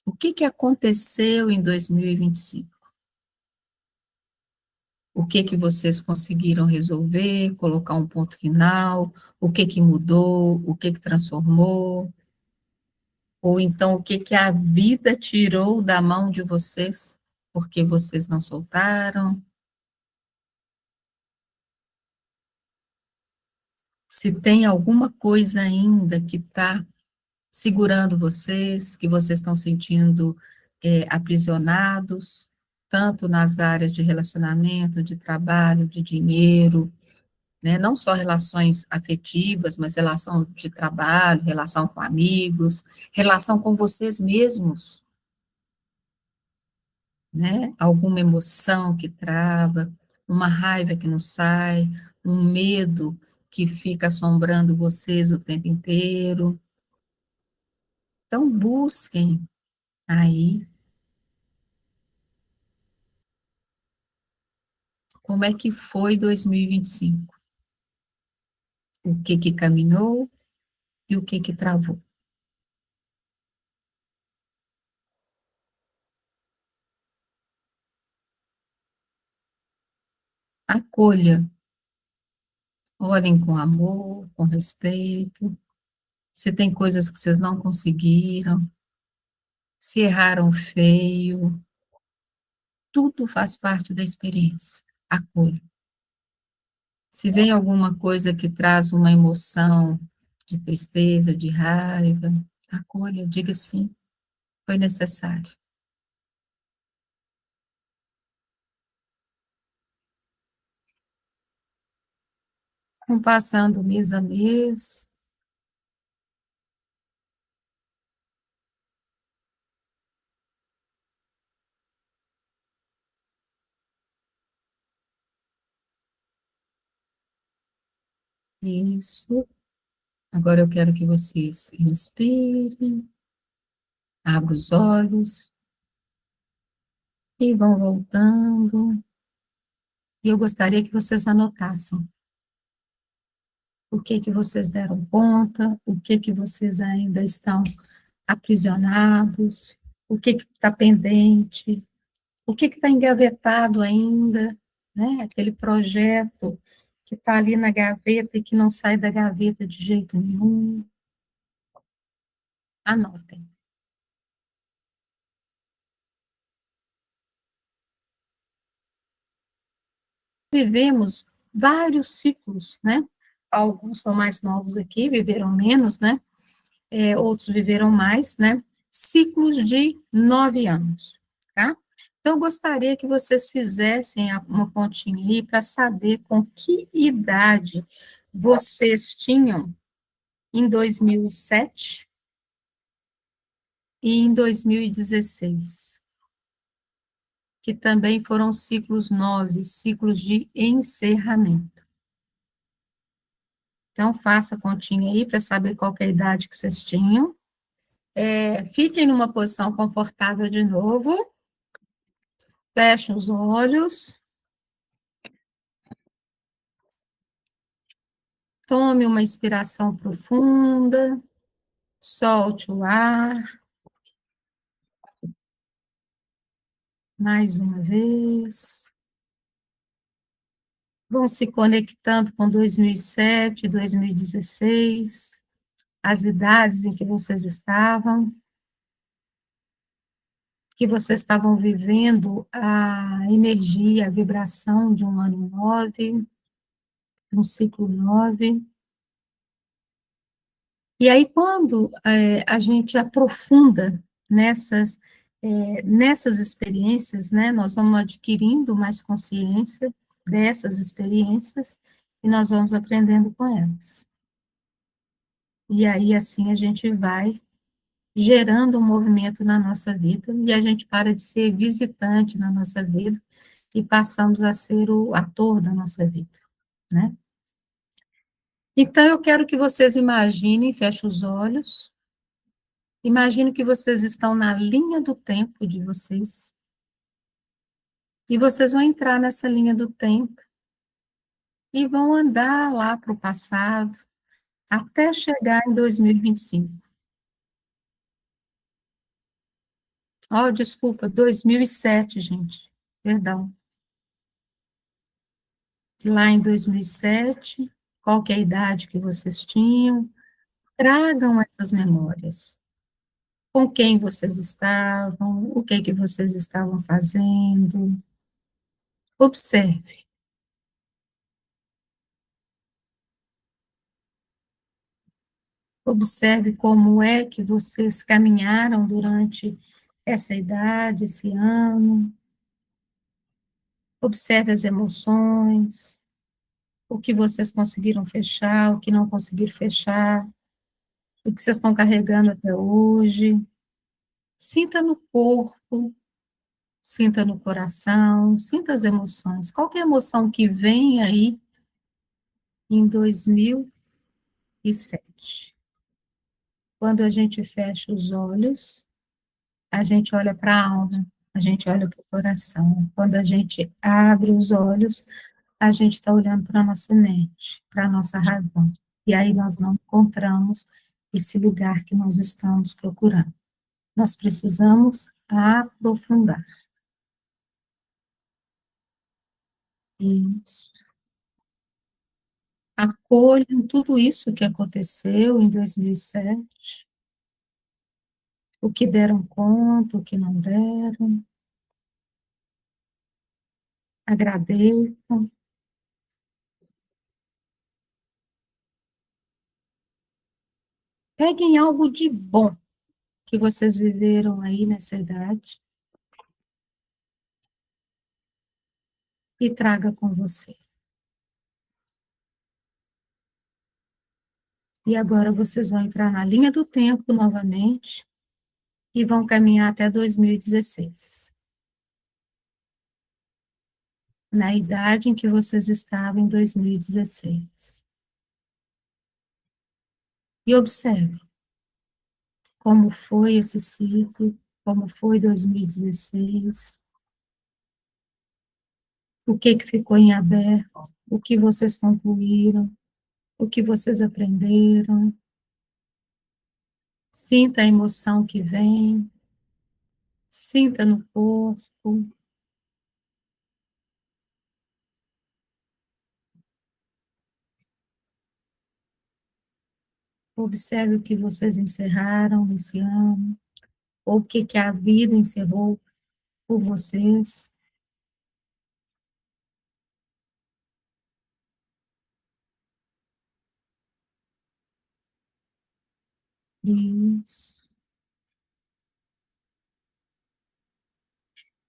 Speaker 1: o que que aconteceu em 2025. O que que vocês conseguiram resolver, colocar um ponto final, o que que mudou, o que que transformou, ou então o que que a vida tirou da mão de vocês, porque vocês não soltaram. Se tem alguma coisa ainda que está segurando vocês, que vocês estão sentindo aprisionados, tanto nas áreas de relacionamento, de trabalho, de dinheiro, né, não só relações afetivas, mas relação de trabalho, relação com amigos, relação com vocês mesmos, né, alguma emoção que trava, uma raiva que não sai, um medo que fica assombrando vocês o tempo inteiro. Então, busquem aí como é que foi 2025, o que que caminhou e o que que travou. Acolha, olhem com amor, com respeito. Se tem coisas que vocês não conseguiram, se erraram feio, tudo faz parte da experiência. Acolha. Se vem alguma coisa que traz uma emoção de tristeza, de raiva, acolha, diga sim, foi necessário. Vão passando mês a mês, isso. Agora eu quero que vocês inspirem, abram os olhos e vão voltando. E eu gostaria que vocês anotassem o que que vocês deram conta, o que que vocês ainda estão aprisionados, o que está pendente, o que está engavetado ainda, né? Aquele projeto que está ali na gaveta e que não sai da gaveta de jeito nenhum. Anotem. Vivemos vários ciclos, né? Alguns são mais novos aqui, viveram menos, né? Outros viveram mais, né? ciclos de 9 anos, tá? Então, eu gostaria que vocês fizessem uma continha aí para saber com que idade vocês tinham em 2007 e em 2016, que também foram ciclos 9, ciclos de encerramento. Então, faça a continha aí para saber qual que é a idade que vocês tinham. Fiquem numa posição confortável de novo. Feche os olhos. Tome uma inspiração profunda. Solte o ar. Mais uma vez. Vão se conectando com 2007, 2016, as idades em que vocês estavam vivendo a energia, a vibração de um ano 9, um ciclo 9. E aí, quando a gente aprofunda nessas experiências, né, nós vamos adquirindo mais consciência dessas experiências e nós vamos aprendendo com elas. E aí, assim, a gente vai gerando um movimento na nossa vida e a gente para de ser visitante na nossa vida e passamos a ser o ator da nossa vida, né? Então, eu quero que vocês imaginem, fechem os olhos. Imagino que vocês estão na linha do tempo de vocês, e vocês vão entrar nessa linha do tempo, e vão andar lá para o passado, até chegar em 2025. Oh, desculpa, 2007, gente, perdão. Lá em 2007, qual que é a idade que vocês tinham? Tragam essas memórias. Com quem vocês estavam, o que que vocês estavam fazendo. Observe. Observe como é que vocês caminharam durante essa idade, esse ano. Observe as emoções, o que vocês conseguiram fechar, o que não conseguiram fechar, o que vocês estão carregando até hoje. Sinta no corpo, sinta no coração, sinta as emoções. Qual que é a emoção que vem aí em 2007? Quando a gente fecha os olhos, a gente olha para a alma, a gente olha para o coração. Quando a gente abre os olhos, a gente está olhando para a nossa mente, para a nossa razão. E aí nós não encontramos esse lugar que nós estamos procurando. Nós precisamos aprofundar. Isso. Acolham tudo isso que aconteceu em 2007, o que deram conta, o que não deram. Agradeçam. Peguem algo de bom que vocês viveram aí nessa idade e traga com você. E agora vocês vão entrar na linha do tempo novamente e vão caminhar até 2016, na idade em que vocês estavam em 2016. E observe como foi esse ciclo, como foi 2016, o que ficou em aberto, o que vocês concluíram, o que vocês aprenderam. Sinta a emoção que vem, sinta no corpo. Observe o que vocês encerraram nesse ano, ou o que a vida encerrou por vocês. Isso.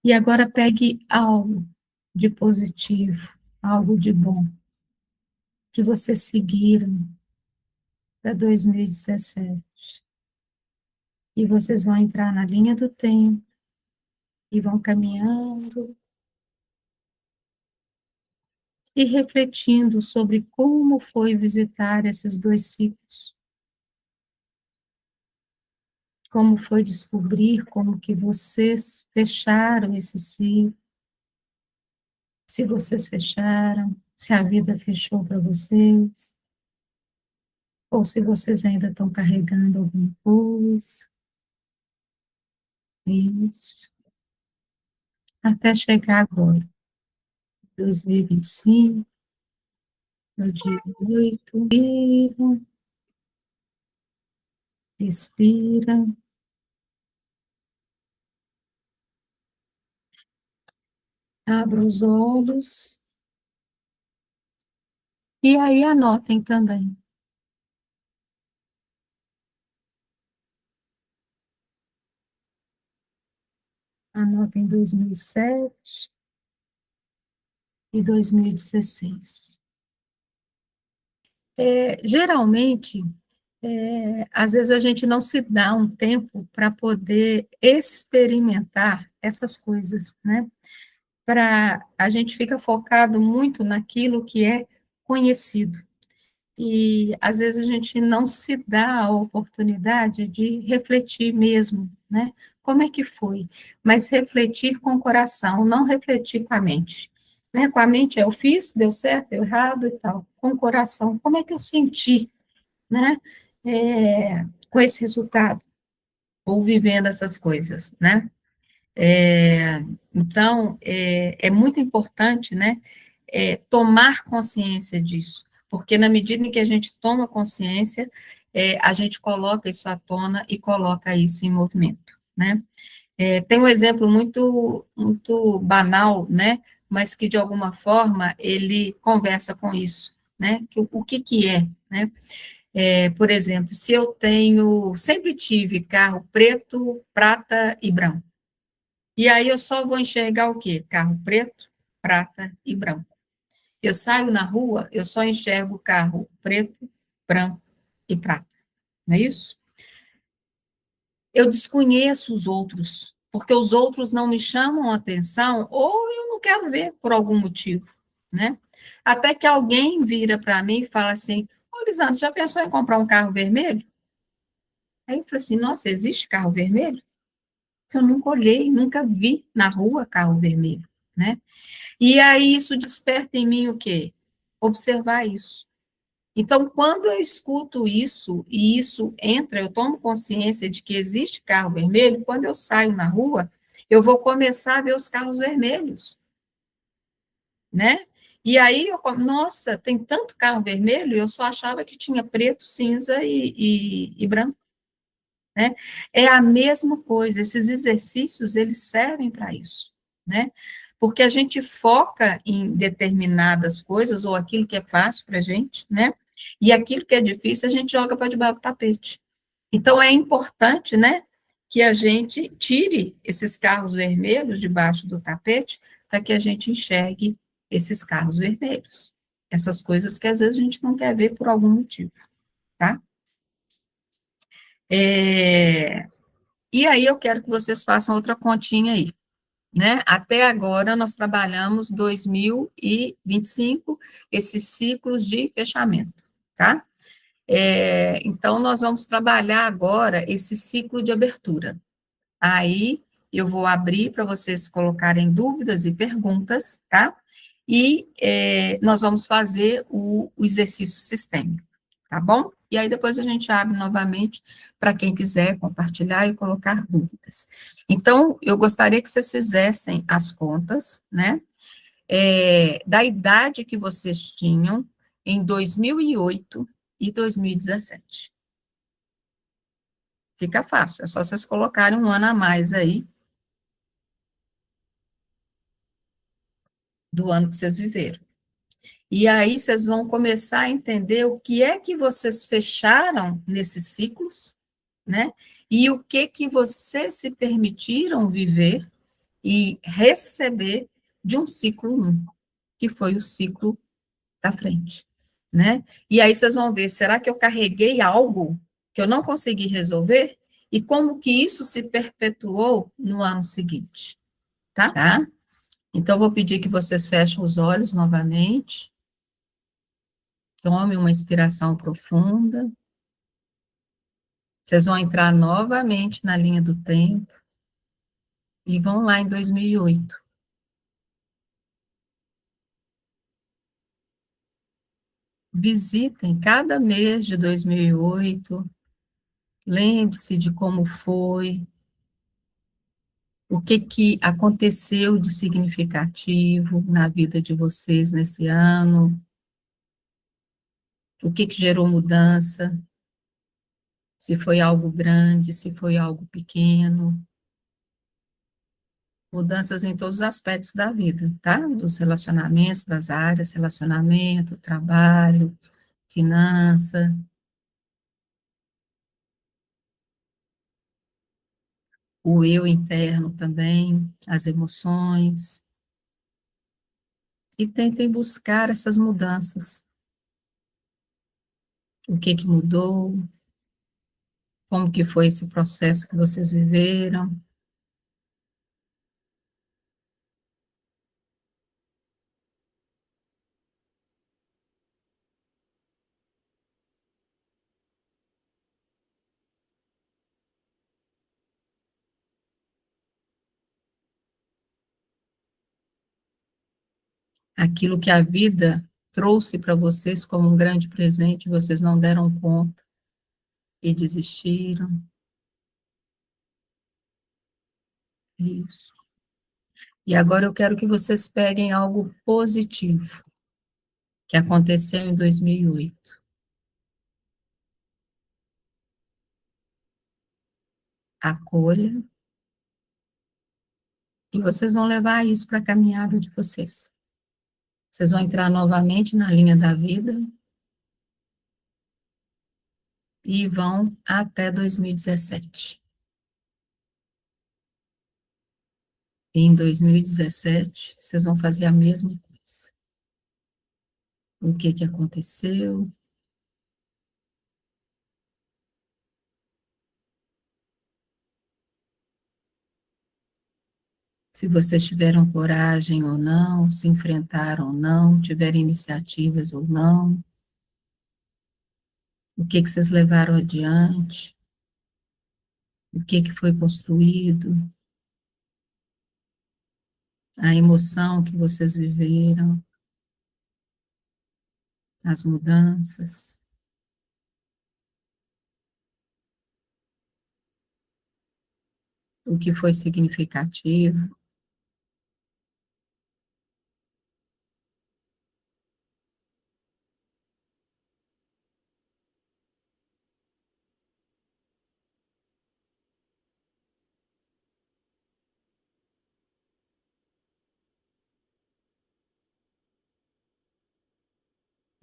Speaker 1: E agora pegue algo de positivo, algo de bom, que vocês seguiram para 2017. E vocês vão entrar na linha do tempo e vão caminhando e refletindo sobre como foi visitar esses dois ciclos, como foi descobrir como que vocês fecharam esse ciclo, se vocês fecharam, se a vida fechou para vocês, ou se vocês ainda estão carregando alguma coisa. Isso. Até chegar agora, 2025, no dia 8, respira, abra os olhos, e aí anotem também. Anotem 2007 e 2016. Geralmente, às vezes a gente não se dá um tempo para poder experimentar essas coisas, né? A gente fica focado muito naquilo que é conhecido. E às vezes a gente não se dá a oportunidade de refletir mesmo, né? Como é que foi? Mas refletir com o coração, não refletir com a mente. Né? Com a mente eu fiz, deu certo, deu errado e tal. Com o coração, como é que eu senti, né? Com esse resultado, ou vivendo essas coisas, né? Então, é muito importante, né, tomar consciência disso, porque na medida em que a gente toma consciência, a gente coloca isso à tona e coloca isso em movimento, né. Tem um exemplo muito, muito banal, né, mas que de alguma forma ele conversa com isso, né, que o que que é, né. Por exemplo, se eu sempre tive carro preto, prata e branco, e aí eu só vou enxergar o quê? Carro preto, prata e branco. Eu saio na rua, eu só enxergo carro preto, branco e prata. Não é isso? Eu desconheço os outros, porque os outros não me chamam a atenção ou eu não quero ver por algum motivo, né? Até que alguém vira para mim e fala assim: Ô, Lisandro, já pensou em comprar um carro vermelho? Aí eu falei assim: nossa, existe carro vermelho? Que eu nunca olhei, nunca vi na rua carro vermelho, né? E aí isso desperta em mim o quê? Observar isso. Então, quando eu escuto isso, e isso entra, eu tomo consciência de que existe carro vermelho, quando eu saio na rua, eu vou começar a ver os carros vermelhos, né? E aí, nossa, tem tanto carro vermelho, eu só achava que tinha preto, cinza e branco, né? É a mesma coisa, esses exercícios, eles servem para isso, né? Porque a gente foca em determinadas coisas, ou aquilo que é fácil para a gente, né? E aquilo que é difícil, a gente joga para debaixo do tapete. Então, é importante, né, que a gente tire esses carros vermelhos debaixo do tapete, para que a gente enxergue esses carros vermelhos. Essas coisas que às vezes a gente não quer ver por algum motivo, tá? É, e aí eu quero que vocês façam outra continha aí, né? Até agora nós trabalhamos 2025, esses ciclos de fechamento, tá? Então nós vamos trabalhar agora esse ciclo de abertura. Aí eu vou abrir para vocês colocarem dúvidas e perguntas, tá? E nós vamos fazer o exercício sistêmico, tá bom? E aí depois a gente abre novamente para quem quiser compartilhar e colocar dúvidas. Então, eu gostaria que vocês fizessem as contas, né? Da idade que vocês tinham em 2008 e 2017. Fica fácil, é só vocês colocarem um ano a mais aí do ano que vocês viveram. E aí vocês vão começar a entender o que é que vocês fecharam nesses ciclos, né? E o que vocês se permitiram viver e receber de um ciclo 1, que foi o ciclo da frente, né? E aí vocês vão ver, será que eu carreguei algo que eu não consegui resolver? E como que isso se perpetuou no ano seguinte, tá? Então, eu vou pedir que vocês fechem os olhos novamente, tome uma inspiração profunda, vocês vão entrar novamente na linha do tempo, e vão lá em 2008. Visitem cada mês de 2008, lembre-se de como foi, o que que aconteceu de significativo na vida de vocês nesse ano, o que que gerou mudança, se foi algo grande, se foi algo pequeno, mudanças em todos os aspectos da vida, tá? Dos relacionamentos, das áreas, relacionamento, trabalho, finança, o eu interno também, as emoções, e tentem buscar essas mudanças. O que que mudou, como que foi esse processo que vocês viveram. Aquilo que a vida trouxe para vocês como um grande presente, vocês não deram conta e desistiram. Isso. E agora eu quero que vocês peguem algo positivo que aconteceu em 2008. Acolha, e vocês vão levar isso para a caminhada de vocês. Vocês vão entrar novamente na linha da vida e vão até 2017. E em 2017, vocês vão fazer a mesma coisa. O que que aconteceu? Se vocês tiveram coragem ou não, se enfrentaram ou não, tiveram iniciativas ou não, o que que vocês levaram adiante, o que que foi construído, a emoção que vocês viveram, as mudanças, o que foi significativo.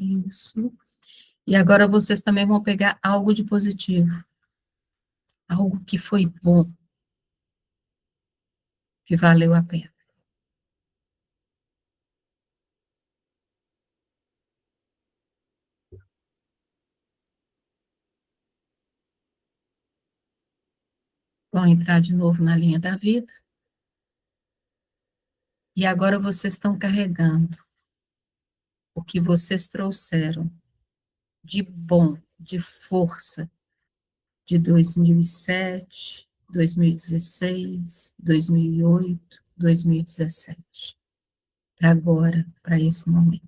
Speaker 1: Isso. E agora vocês também vão pegar algo de positivo, algo que foi bom, que valeu a pena. Vão entrar de novo na linha da vida, e agora vocês estão carregando o que vocês trouxeram de bom, de força, de 2007, 2016, 2008, 2017, para agora, para esse momento.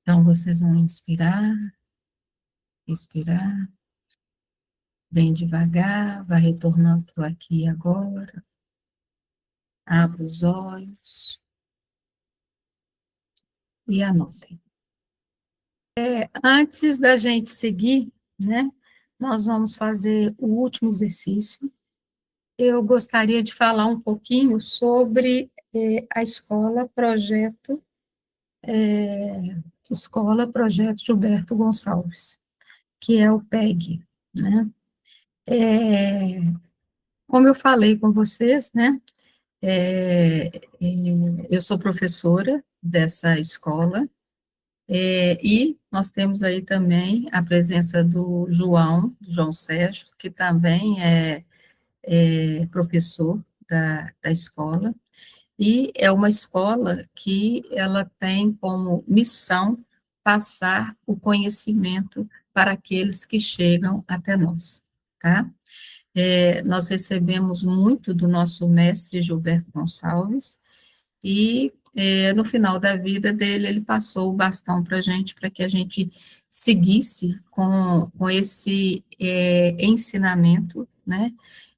Speaker 1: Então, vocês vão inspirar, expirar, bem devagar, vai retornando para o aqui e agora, abre os olhos e anotem. Antes da gente seguir, né, nós vamos fazer o último exercício. Eu gostaria de falar um pouquinho sobre a Escola Projeto Gilberto Gonçalves, que é o PEG, né? É, como eu falei com vocês, né, é, é, eu sou professora dessa escola, e nós temos aí também a presença do João Sérgio, que também é professor da escola, e é uma escola que ela tem como missão passar o conhecimento para aqueles que chegam até nós, tá? Nós recebemos muito do nosso mestre Gilberto Gonçalves, e no final da vida dele, ele passou o bastão para que a gente seguisse com esse ensinamento, né,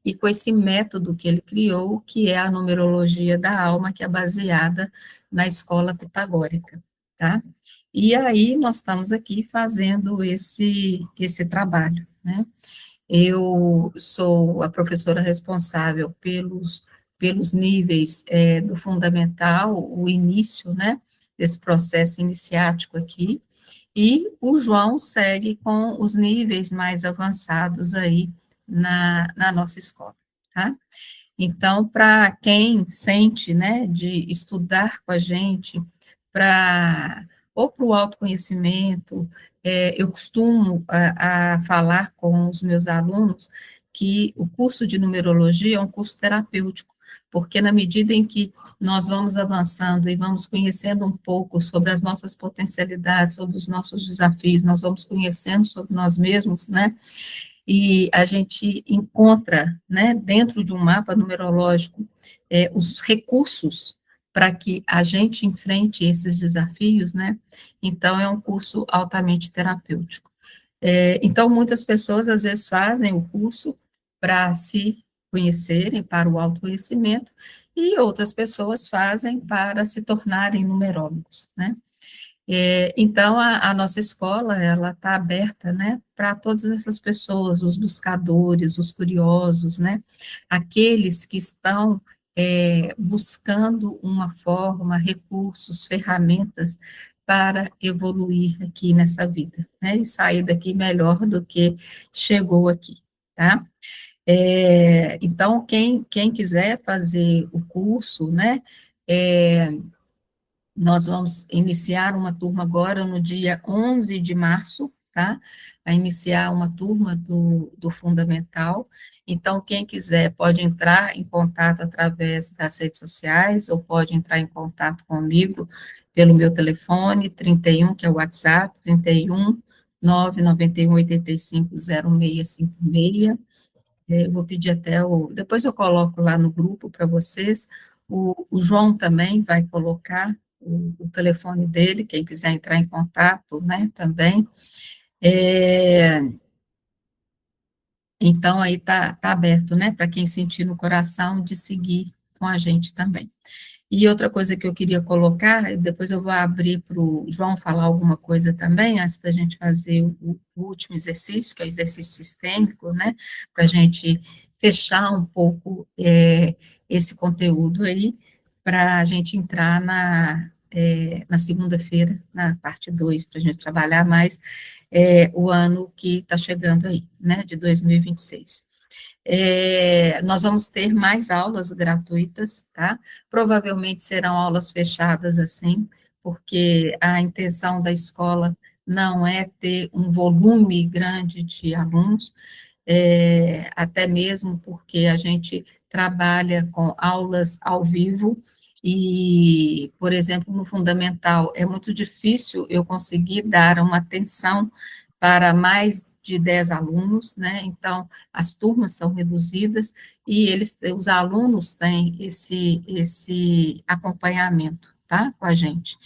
Speaker 1: e com esse método que ele criou, que é a numerologia da alma, que é baseada na escola pitagórica, tá? E aí, nós estamos aqui fazendo esse trabalho, né? Eu sou a professora responsável pelos níveis do fundamental, o início, né, desse processo iniciático aqui, e o João segue com os níveis mais avançados aí na nossa escola, tá? Então, para quem sente, né, de estudar com a gente, para ou para o autoconhecimento, eu costumo a falar com os meus alunos que o curso de numerologia é um curso terapêutico, porque na medida em que nós vamos avançando e vamos conhecendo um pouco sobre as nossas potencialidades, sobre os nossos desafios, nós vamos conhecendo sobre nós mesmos, né, e a gente encontra, né, dentro de um mapa numerológico, os recursos para que a gente enfrente esses desafios, né, então é um curso altamente terapêutico. Então, muitas pessoas, às vezes, fazem o curso para se conhecerem, para o autoconhecimento, e outras pessoas fazem para se tornarem numerólogos, né. Então, a nossa escola, ela está aberta, né, para todas essas pessoas, os buscadores, os curiosos, né, aqueles que estão buscando uma forma, recursos, ferramentas para evoluir aqui nessa vida, né, e sair daqui melhor do que chegou aqui, tá? Então, quem quiser fazer o curso, né, é, nós vamos iniciar uma turma agora no dia 11 de março, tá? A iniciar uma turma do Fundamental. Então, quem quiser pode entrar em contato através das redes sociais, ou pode entrar em contato comigo pelo meu telefone, 31, que é o WhatsApp, 31 991 85 0656. Eu vou pedir até depois eu coloco lá no grupo para vocês. O João também vai colocar o telefone dele, quem quiser entrar em contato, né, também. É, então, aí tá aberto, né, para quem sentir no coração de seguir com a gente também. E outra coisa que eu queria colocar, e depois eu vou abrir para o João falar alguma coisa também, antes da gente fazer o último exercício, que é o exercício sistêmico, né, para a gente fechar um pouco esse conteúdo aí, para a gente entrar na segunda-feira, na parte 2, para a gente trabalhar mais o ano que está chegando aí, né, de 2026. Nós vamos ter mais aulas gratuitas, tá? Provavelmente serão aulas fechadas, assim, porque a intenção da escola não é ter um volume grande de alunos, até mesmo porque a gente trabalha com aulas ao vivo, e, por exemplo, no fundamental, é muito difícil eu conseguir dar uma atenção para mais de 10 alunos, né, então, as turmas são reduzidas, e os alunos têm esse acompanhamento, tá, com a gente.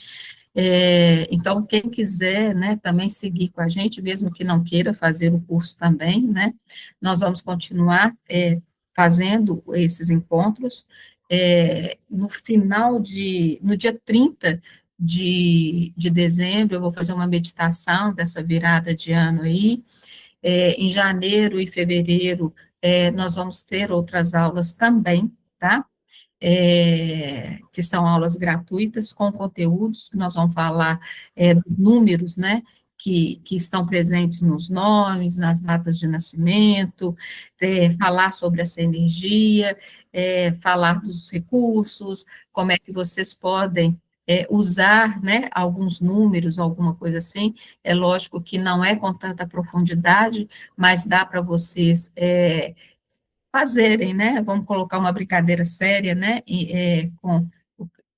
Speaker 1: Então, quem quiser, né, também seguir com a gente, mesmo que não queira fazer o curso também, né, nós vamos continuar fazendo esses encontros. No dia 30 de dezembro, eu vou fazer uma meditação dessa virada de ano aí. Em janeiro e fevereiro, nós vamos ter outras aulas também, tá? Que são aulas gratuitas, com conteúdos, que nós vamos falar números, né? que estão presentes nos nomes, nas datas de nascimento, falar sobre essa energia, falar dos recursos, como é que vocês podem usar, né, alguns números, alguma coisa assim. É lógico que não é com tanta profundidade, mas dá para vocês fazerem, né? Vamos colocar uma brincadeira séria, né? Com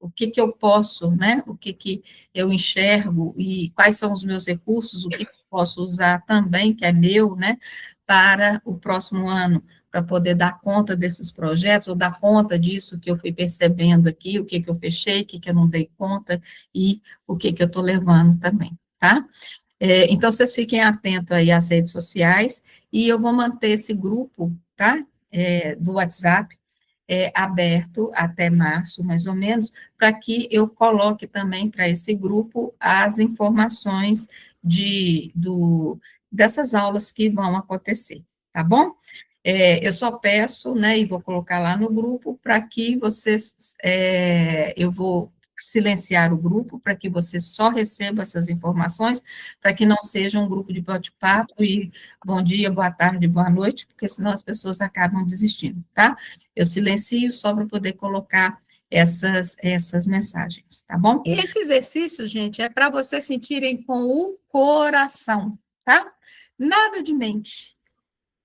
Speaker 1: o que que eu posso, né? O que que eu enxergo e quais são os meus recursos, o que que eu posso usar também, que é meu, né? Para o próximo ano, para poder dar conta desses projetos, ou dar conta disso que eu fui percebendo aqui, o que que eu fechei, o que que eu não dei conta, e o que que eu estou levando também, tá? Então, vocês fiquem atentos aí às redes sociais, e eu vou manter esse grupo, tá? Do WhatsApp, aberto até março, mais ou menos, para que eu coloque também para esse grupo as informações dessas aulas que vão acontecer, tá bom? Eu só peço, né, e vou colocar lá no grupo, para que vocês, eu vou silenciar o grupo, para que vocês só recebam essas informações, para que não seja um grupo de bate-papo e bom dia, boa tarde, boa noite, porque senão as pessoas acabam desistindo, tá? Eu silencio só para poder colocar essas mensagens, tá bom? Esse exercício, gente, é para vocês sentirem com o coração, tá? Nada de mente.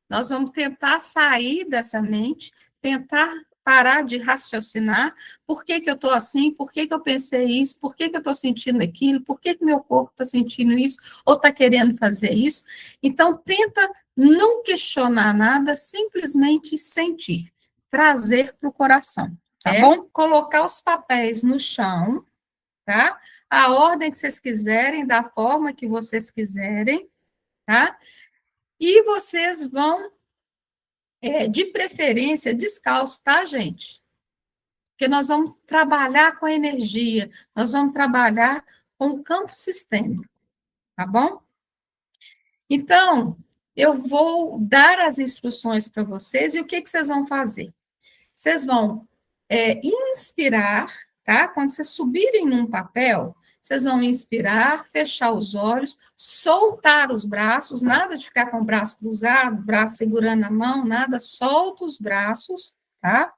Speaker 1: Nós vamos tentar sair dessa mente, tentar parar de raciocinar, por que que eu estou assim, por que que eu pensei isso, por que que eu estou sentindo aquilo, por que que meu corpo está sentindo isso, ou está querendo fazer isso. Então, tenta não questionar nada, simplesmente sentir, trazer para o coração, tá bom? Colocar os papéis no chão, tá? A ordem que vocês quiserem, da forma que vocês quiserem, tá? E vocês vão de preferência, descalço, tá, gente? Porque nós vamos trabalhar com a energia, nós vamos trabalhar com o campo sistêmico, tá bom? Então, eu vou dar as instruções para vocês e o que que vocês vão fazer? Vocês vão inspirar, tá? Quando vocês subirem num papel, vocês vão inspirar, fechar os olhos, soltar os braços, nada de ficar com o braço cruzado, braço segurando a mão, nada, solta os braços, tá?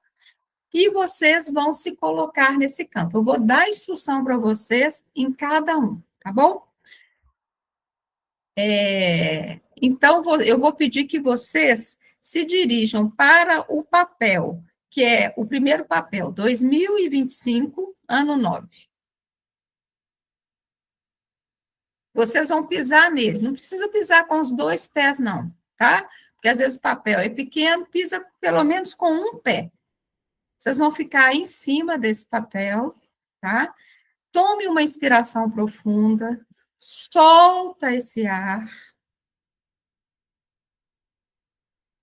Speaker 1: E vocês vão se colocar nesse campo. Eu vou dar instrução para vocês em cada um, tá bom? Então, eu vou pedir que vocês se dirijam para o papel, que é o primeiro papel, 2025, ano 9. Vocês vão pisar nele, não precisa pisar com os dois pés, não, tá? Porque às vezes o papel é pequeno, pisa pelo menos com um pé. Vocês vão ficar em cima desse papel, tá? Tome uma inspiração profunda, solta esse ar.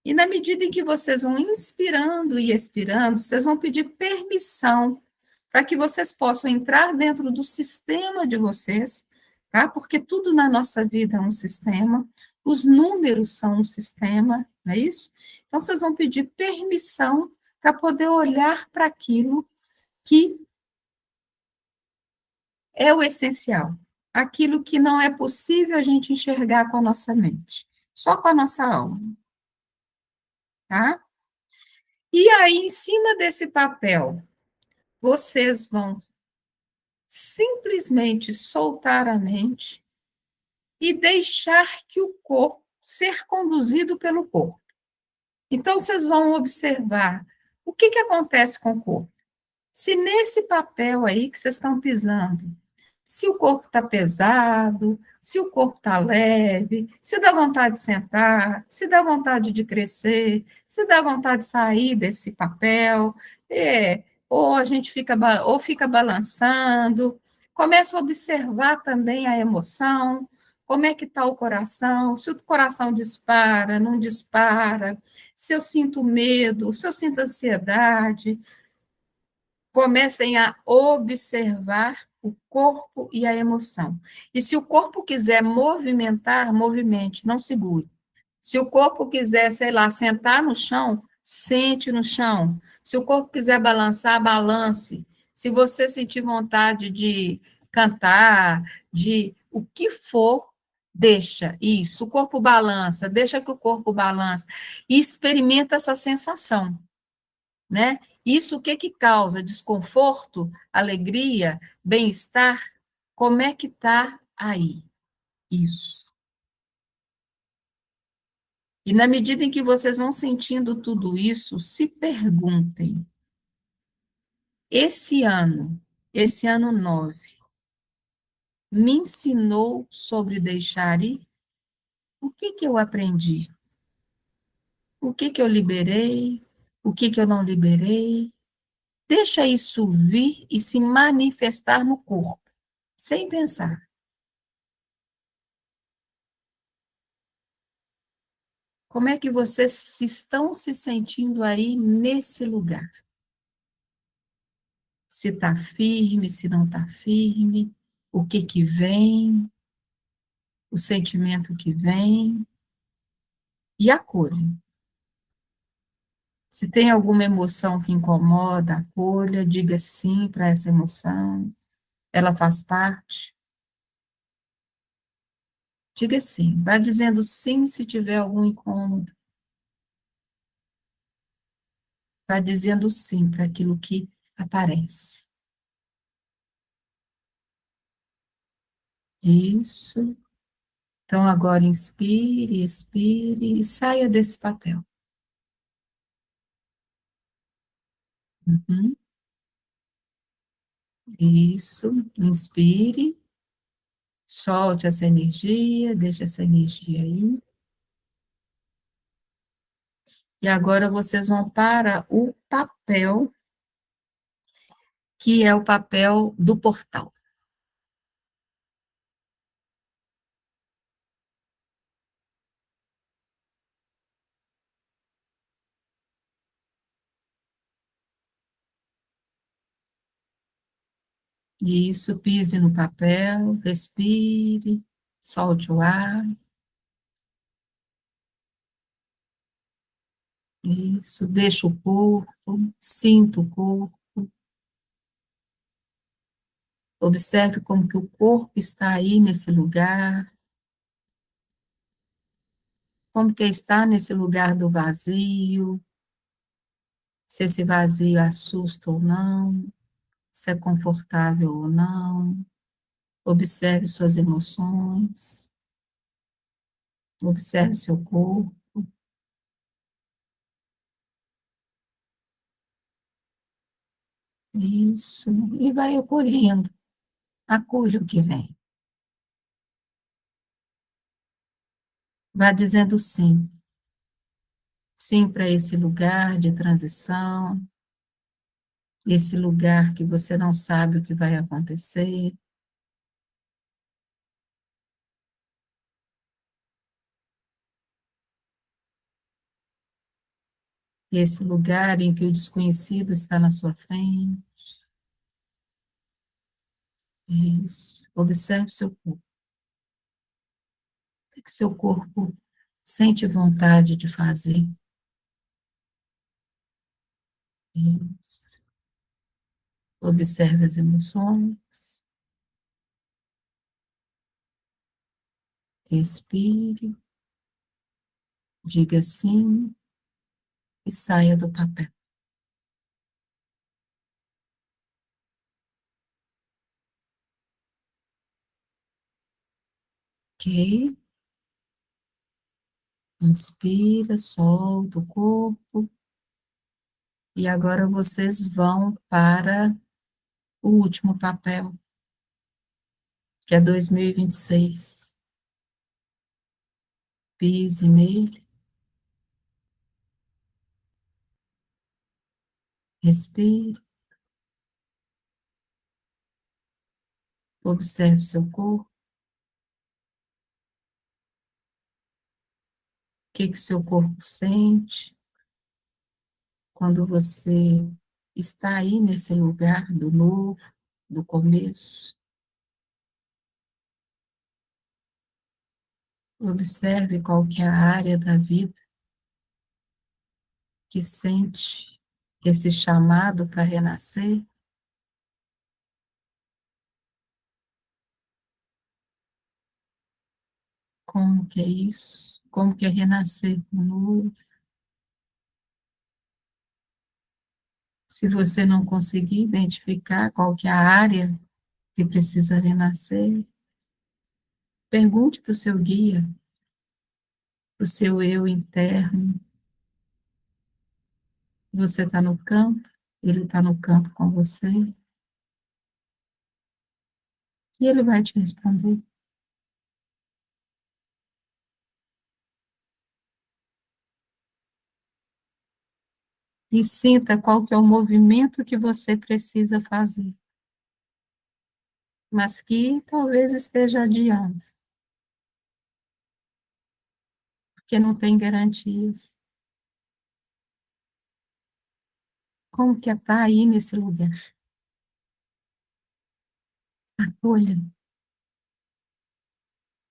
Speaker 1: E na medida em que vocês vão inspirando e expirando, vocês vão pedir permissão para que vocês possam entrar dentro do sistema de vocês, tá? Porque tudo na nossa vida é um sistema, os números são um sistema, não é isso? Então, vocês vão pedir permissão para poder olhar para aquilo que é o essencial, aquilo que não é possível a gente enxergar com a nossa mente, só com a nossa alma, tá? E aí, em cima desse papel, vocês vão simplesmente soltar a mente e deixar que o corpo ser conduzido pelo corpo. Então, vocês vão observar o que que acontece com o corpo. Se nesse papel aí que vocês estão pisando, se o corpo está pesado, se o corpo está leve, se dá vontade de sentar, se dá vontade de crescer, se dá vontade de sair desse papel, ou a gente fica balançando, começa a observar também a emoção, como é que está o coração, se o coração dispara, não dispara, se eu sinto medo, se eu sinto ansiedade, comecem a observar o corpo e a emoção. E se o corpo quiser movimentar, movimente, não segure. Se o corpo quiser, sei lá, sentar no chão, sente no chão. Se o corpo quiser balançar, balance. Se você sentir vontade de cantar, de o que for, Deixa, isso, o corpo balança, deixa que o corpo balança, e experimenta essa sensação, né? Isso o que que causa? Desconforto, alegria, bem-estar? Como é que está aí? Isso. E na medida em que vocês vão sentindo tudo isso, se perguntem, esse ano, esse ano 9, me ensinou sobre deixar ir? O que que eu aprendi? O que que eu liberei? O que que eu não liberei? Deixa isso vir e se manifestar no corpo, sem pensar. Como é que vocês estão se sentindo aí nesse lugar? Se está firme, se não está firme, o que que vem, o sentimento que vem, e acolhe. Se tem alguma emoção que incomoda, acolha, diga sim para essa emoção, ela faz parte. Diga sim, vá dizendo sim se tiver algum incômodo, vá dizendo sim para aquilo que aparece. Isso. Então, agora inspire, expire e saia desse papel. Uhum. Isso. Inspire, solte essa energia, deixe essa energia aí. E agora vocês vão para o papel, que é o papel do portal. Isso, pise no papel, respire, solte o ar. Isso, deixa o corpo, sinta o corpo, observe como que o corpo está aí nesse lugar, como que está nesse lugar do vazio, se esse vazio assusta ou não, se é confortável ou não. Observe suas emoções, observe seu corpo, isso, e vai acolhendo, acolha o que vem. Vá dizendo sim, sim para esse lugar de transição, esse lugar que você não sabe o que vai acontecer, esse lugar em que o desconhecido está na sua frente. Isso. Observe seu corpo. O que seu corpo sente vontade de fazer? Isso. Observe as emoções. Respire. Diga sim e saia do papel. Ok? Inspira, solta o corpo. E agora vocês vão para o último papel, que é 2026. Pise nele, respire, observe seu corpo, o que seu corpo sente quando você está aí nesse lugar do novo, do começo. Observe qual que é a área da vida que sente esse chamado para renascer. como que é isso, como que é renascer de novo. Se você não conseguir identificar qual que é a área que precisa renascer, pergunte para o seu guia, para o seu eu interno. Você está no campo, ele está no campo com você, e ele vai te responder. E sinta qual que é o movimento que você precisa fazer, mas que talvez esteja adiando, porque não tem garantias. Como que é estar aí nesse lugar? Acolha,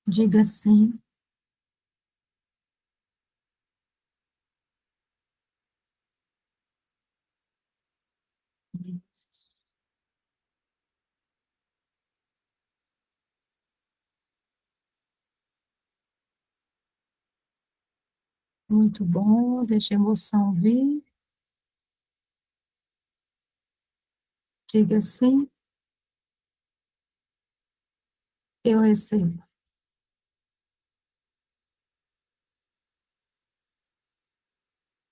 Speaker 1: diga sim. Muito bom, deixa a emoção vir, diga sim, eu recebo.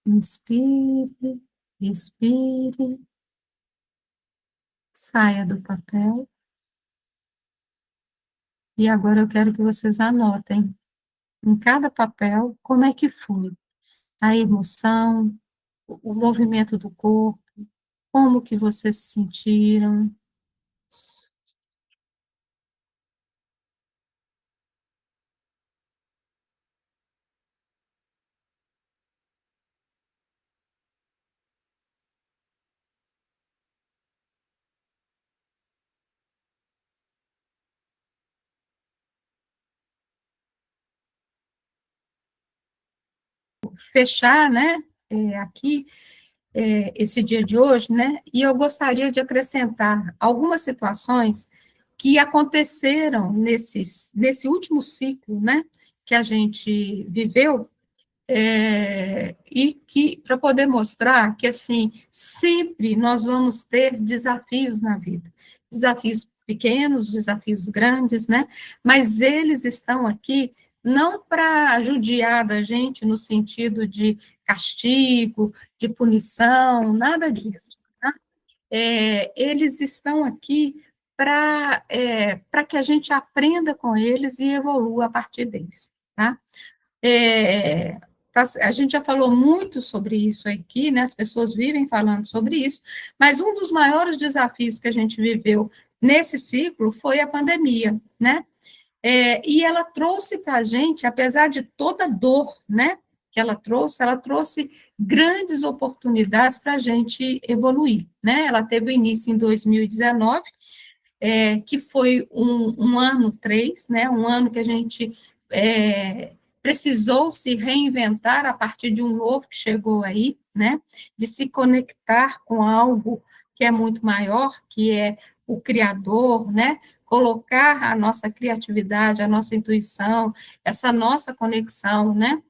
Speaker 1: Inspire, respire, saia do papel. E agora eu quero que vocês anotem em cada papel como é que foi a emoção, o movimento do corpo, como que vocês se sentiram. Fechar, né, aqui, esse dia de hoje, né, e eu gostaria de acrescentar algumas situações que aconteceram nesse último ciclo, né, que a gente viveu, e que para poder mostrar que assim sempre nós vamos ter desafios na vida, desafios pequenos, desafios grandes, né? Mas eles estão aqui não para judiar da gente no sentido de castigo, de punição, nada disso. Tá? Eles estão aqui para que a gente aprenda com eles e evolua a partir deles, tá? É, a gente já falou muito sobre isso aqui, né? As pessoas vivem falando sobre isso, mas um dos maiores desafios que a gente viveu nesse ciclo foi a pandemia, né? E ela trouxe para a gente, apesar de toda a dor, né? Que ela trouxe grandes oportunidades para a gente evoluir, né? Ela teve início em 2019, que foi um ano 3, né, um ano que a gente precisou se reinventar a partir de um novo que chegou aí, né, de se conectar com algo que é muito maior, que é o Criador, né, colocar a nossa criatividade, a nossa intuição, essa nossa conexão, né,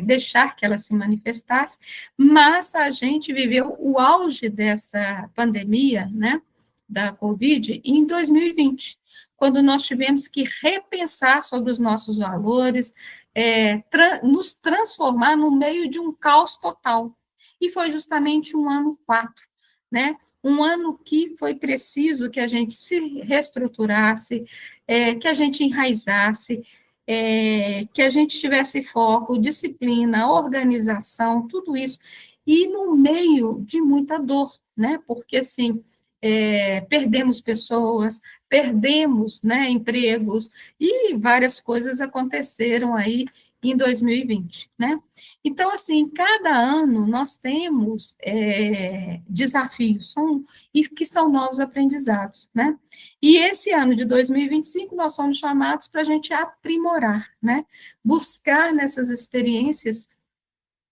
Speaker 1: deixar que ela se manifestasse, mas a gente viveu o auge dessa pandemia, né, da Covid em 2020, quando nós tivemos que repensar sobre os nossos valores, nos transformar no meio de um caos total. E foi justamente um ano 4, né? Um ano que foi preciso que a gente se reestruturasse, que a gente enraizasse, que a gente tivesse foco, disciplina, organização, tudo isso, e no meio de muita dor, né? Porque, assim, perdemos pessoas, perdemos, né, empregos, e várias coisas aconteceram aí em 2020, né? Então, assim, cada ano nós temos desafios, e que são novos aprendizados, né? E esse ano de 2025 nós somos chamados para a gente aprimorar, né? Buscar nessas experiências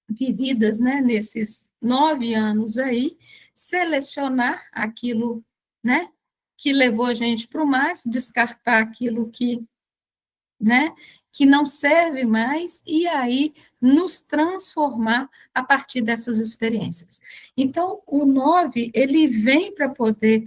Speaker 1: vividas, né, nesses 9 anos aí, selecionar aquilo, né, que levou a gente para o mais, descartar aquilo que, né, que não serve mais, e aí nos transformar a partir dessas experiências. Então, o 9, ele vem para poder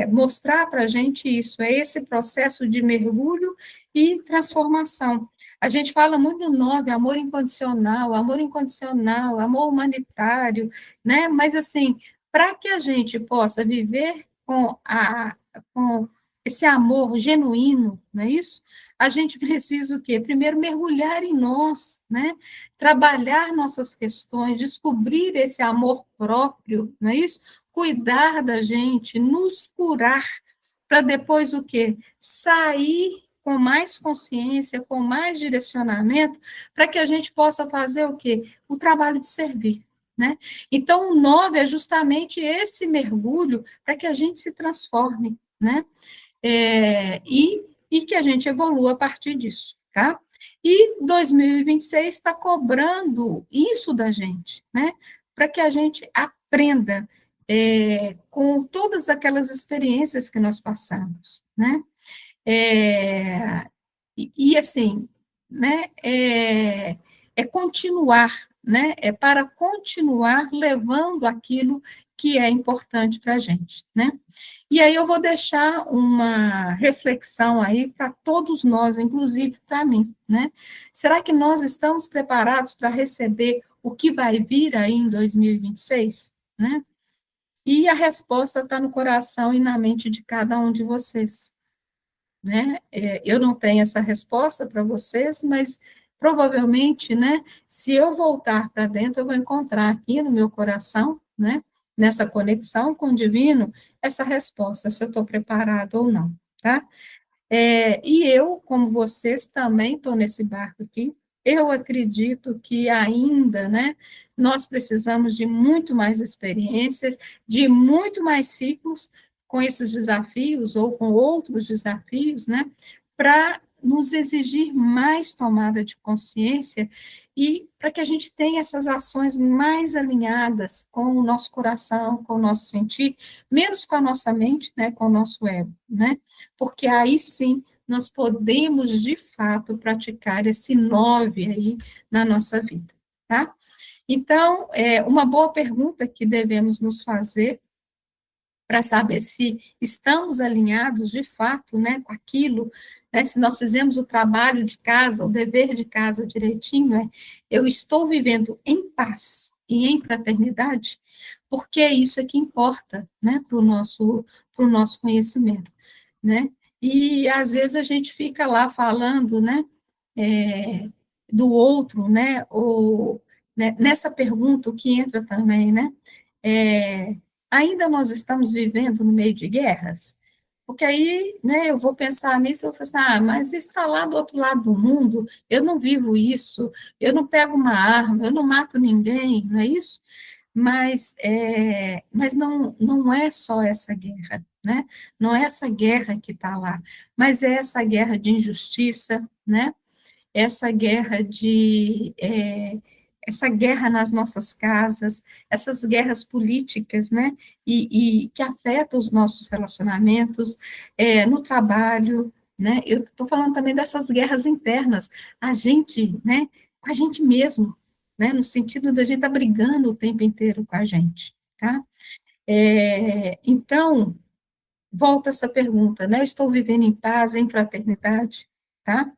Speaker 1: mostrar para a gente isso, é esse processo de mergulho e transformação. A gente fala muito do 9, amor incondicional, amor humanitário, né? Mas, assim, para que a gente possa viver com esse amor genuíno, não é isso? A gente precisa o quê? Primeiro, mergulhar em nós, né? Trabalhar nossas questões, descobrir esse amor próprio, não é isso? Cuidar da gente, nos curar, para depois o quê? Sair com mais consciência, com mais direcionamento, para que a gente possa fazer o quê? O trabalho de servir, né? Então, o 9 é justamente esse mergulho para que a gente se transforme, né? E que a gente evolua a partir disso, tá? E 2026 está cobrando isso da gente, né? Para que a gente aprenda com todas aquelas experiências que nós passamos, né? Assim, né? É continuar, né? É para continuar levando aquilo que é importante para a gente, né? E aí eu vou deixar uma reflexão aí para todos nós, inclusive para mim, né? Será que nós estamos preparados para receber o que vai vir aí em 2026, né? E a resposta está no coração e na mente de cada um de vocês, né? Eu não tenho essa resposta para vocês, mas provavelmente, né, se eu voltar para dentro, eu vou encontrar aqui no meu coração, né, nessa conexão com o divino, essa resposta, se eu estou preparado ou não, tá? E eu, como vocês, também estou nesse barco aqui. Eu acredito que ainda, né, nós precisamos de muito mais experiências, de muito mais ciclos com esses desafios ou com outros desafios, né, para nos exigir mais tomada de consciência e para que a gente tenha essas ações mais alinhadas com o nosso coração, com o nosso sentir, menos com a nossa mente, né, com o nosso ego, né? Porque aí sim nós podemos, de fato, praticar esse 9 aí na nossa vida, tá? Então, uma boa pergunta que devemos nos fazer para saber se estamos alinhados, de fato, né, com aquilo, né, se nós fizemos o trabalho de casa, o dever de casa direitinho, eu estou vivendo em paz e em fraternidade, porque é isso que importa, né, pro nosso conhecimento, né? E às vezes a gente fica lá falando, né, do outro, né, ou né, nessa pergunta o que entra também, né, é, ainda nós estamos vivendo no meio de guerras? Porque aí, né, eu vou pensar nisso, eu vou pensar, mas está lá do outro lado do mundo, eu não vivo isso, eu não pego uma arma, eu não mato ninguém, não é isso? Mas não é só essa guerra, né? Não é essa guerra que está lá, mas é essa guerra de injustiça, né? Essa guerra essa guerra nas nossas casas, essas guerras políticas, né, e que afetam os nossos relacionamentos, no trabalho, né, eu estou falando também dessas guerras internas, a gente, né, com a gente mesmo, né, no sentido da gente estar brigando o tempo inteiro com a gente, tá? Então, volta essa pergunta, né, eu estou vivendo em paz, em fraternidade, tá?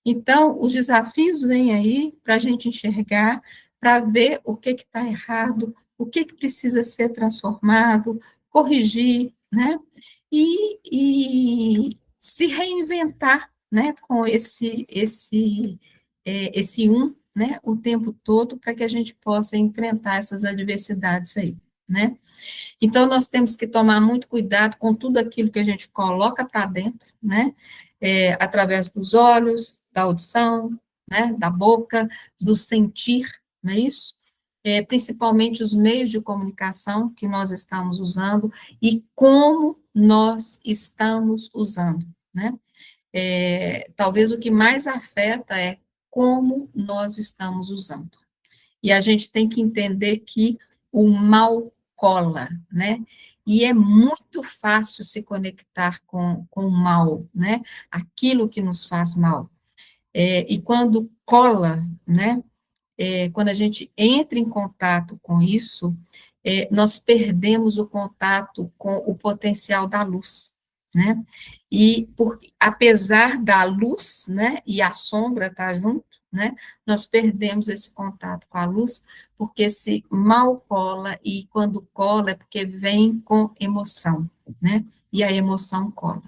Speaker 1: Então, os desafios vêm aí para a gente enxergar, para ver o que está errado, o que precisa ser transformado, corrigir, né? E se reinventar, né? Com esse né? O tempo todo, para que a gente possa enfrentar essas adversidades aí, né? Então, nós temos que tomar muito cuidado com tudo aquilo que a gente coloca para dentro, né? Através dos olhos, da audição, né? Da boca, do sentir, não é isso? Principalmente os meios de comunicação que nós estamos usando e como nós estamos usando, né? Talvez o que mais afeta é como nós estamos usando. E a gente tem que entender que o mal cola, né? E é muito fácil se conectar com o mal, né? Aquilo que nos faz mal. E quando cola, né, quando a gente entra em contato com isso, nós perdemos o contato com o potencial da luz, né? E apesar da luz, né, e a sombra estar junto, né, nós perdemos esse contato com a luz, porque se mal cola, e quando cola é porque vem com emoção, né? E a emoção cola,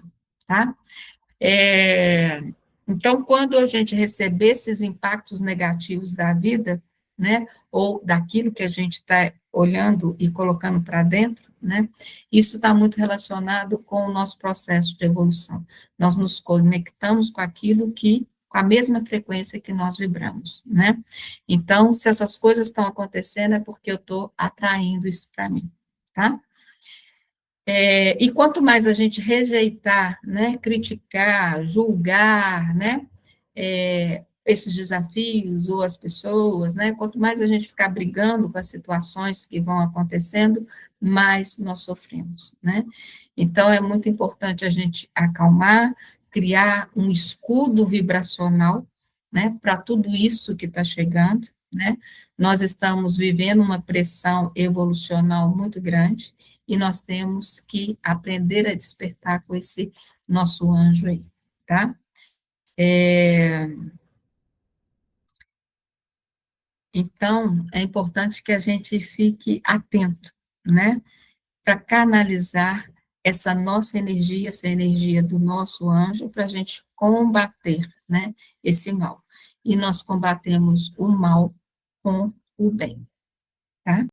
Speaker 1: tá? É, então, quando a gente receber esses impactos negativos da vida, né, ou daquilo que a gente está olhando e colocando para dentro, né, isso está muito relacionado com o nosso processo de evolução. Nós nos conectamos com aquilo com a mesma frequência que nós vibramos, né? Então, se essas coisas estão acontecendo, é porque eu estou atraindo isso para mim, tá? E quanto mais a gente rejeitar, né, criticar, julgar, né, esses desafios ou as pessoas, né, quanto mais a gente ficar brigando com as situações que vão acontecendo, mais nós sofremos, né? Então, é muito importante a gente acalmar, criar um escudo vibracional, né, para tudo isso que está chegando, né? Nós estamos vivendo uma pressão evolucional muito grande, e nós temos que aprender a despertar com esse nosso anjo aí, tá? Então, é importante que a gente fique atento, né? Para canalizar essa energia do nosso anjo, para a gente combater, né? Esse mal. E nós combatemos o mal com o bem, tá?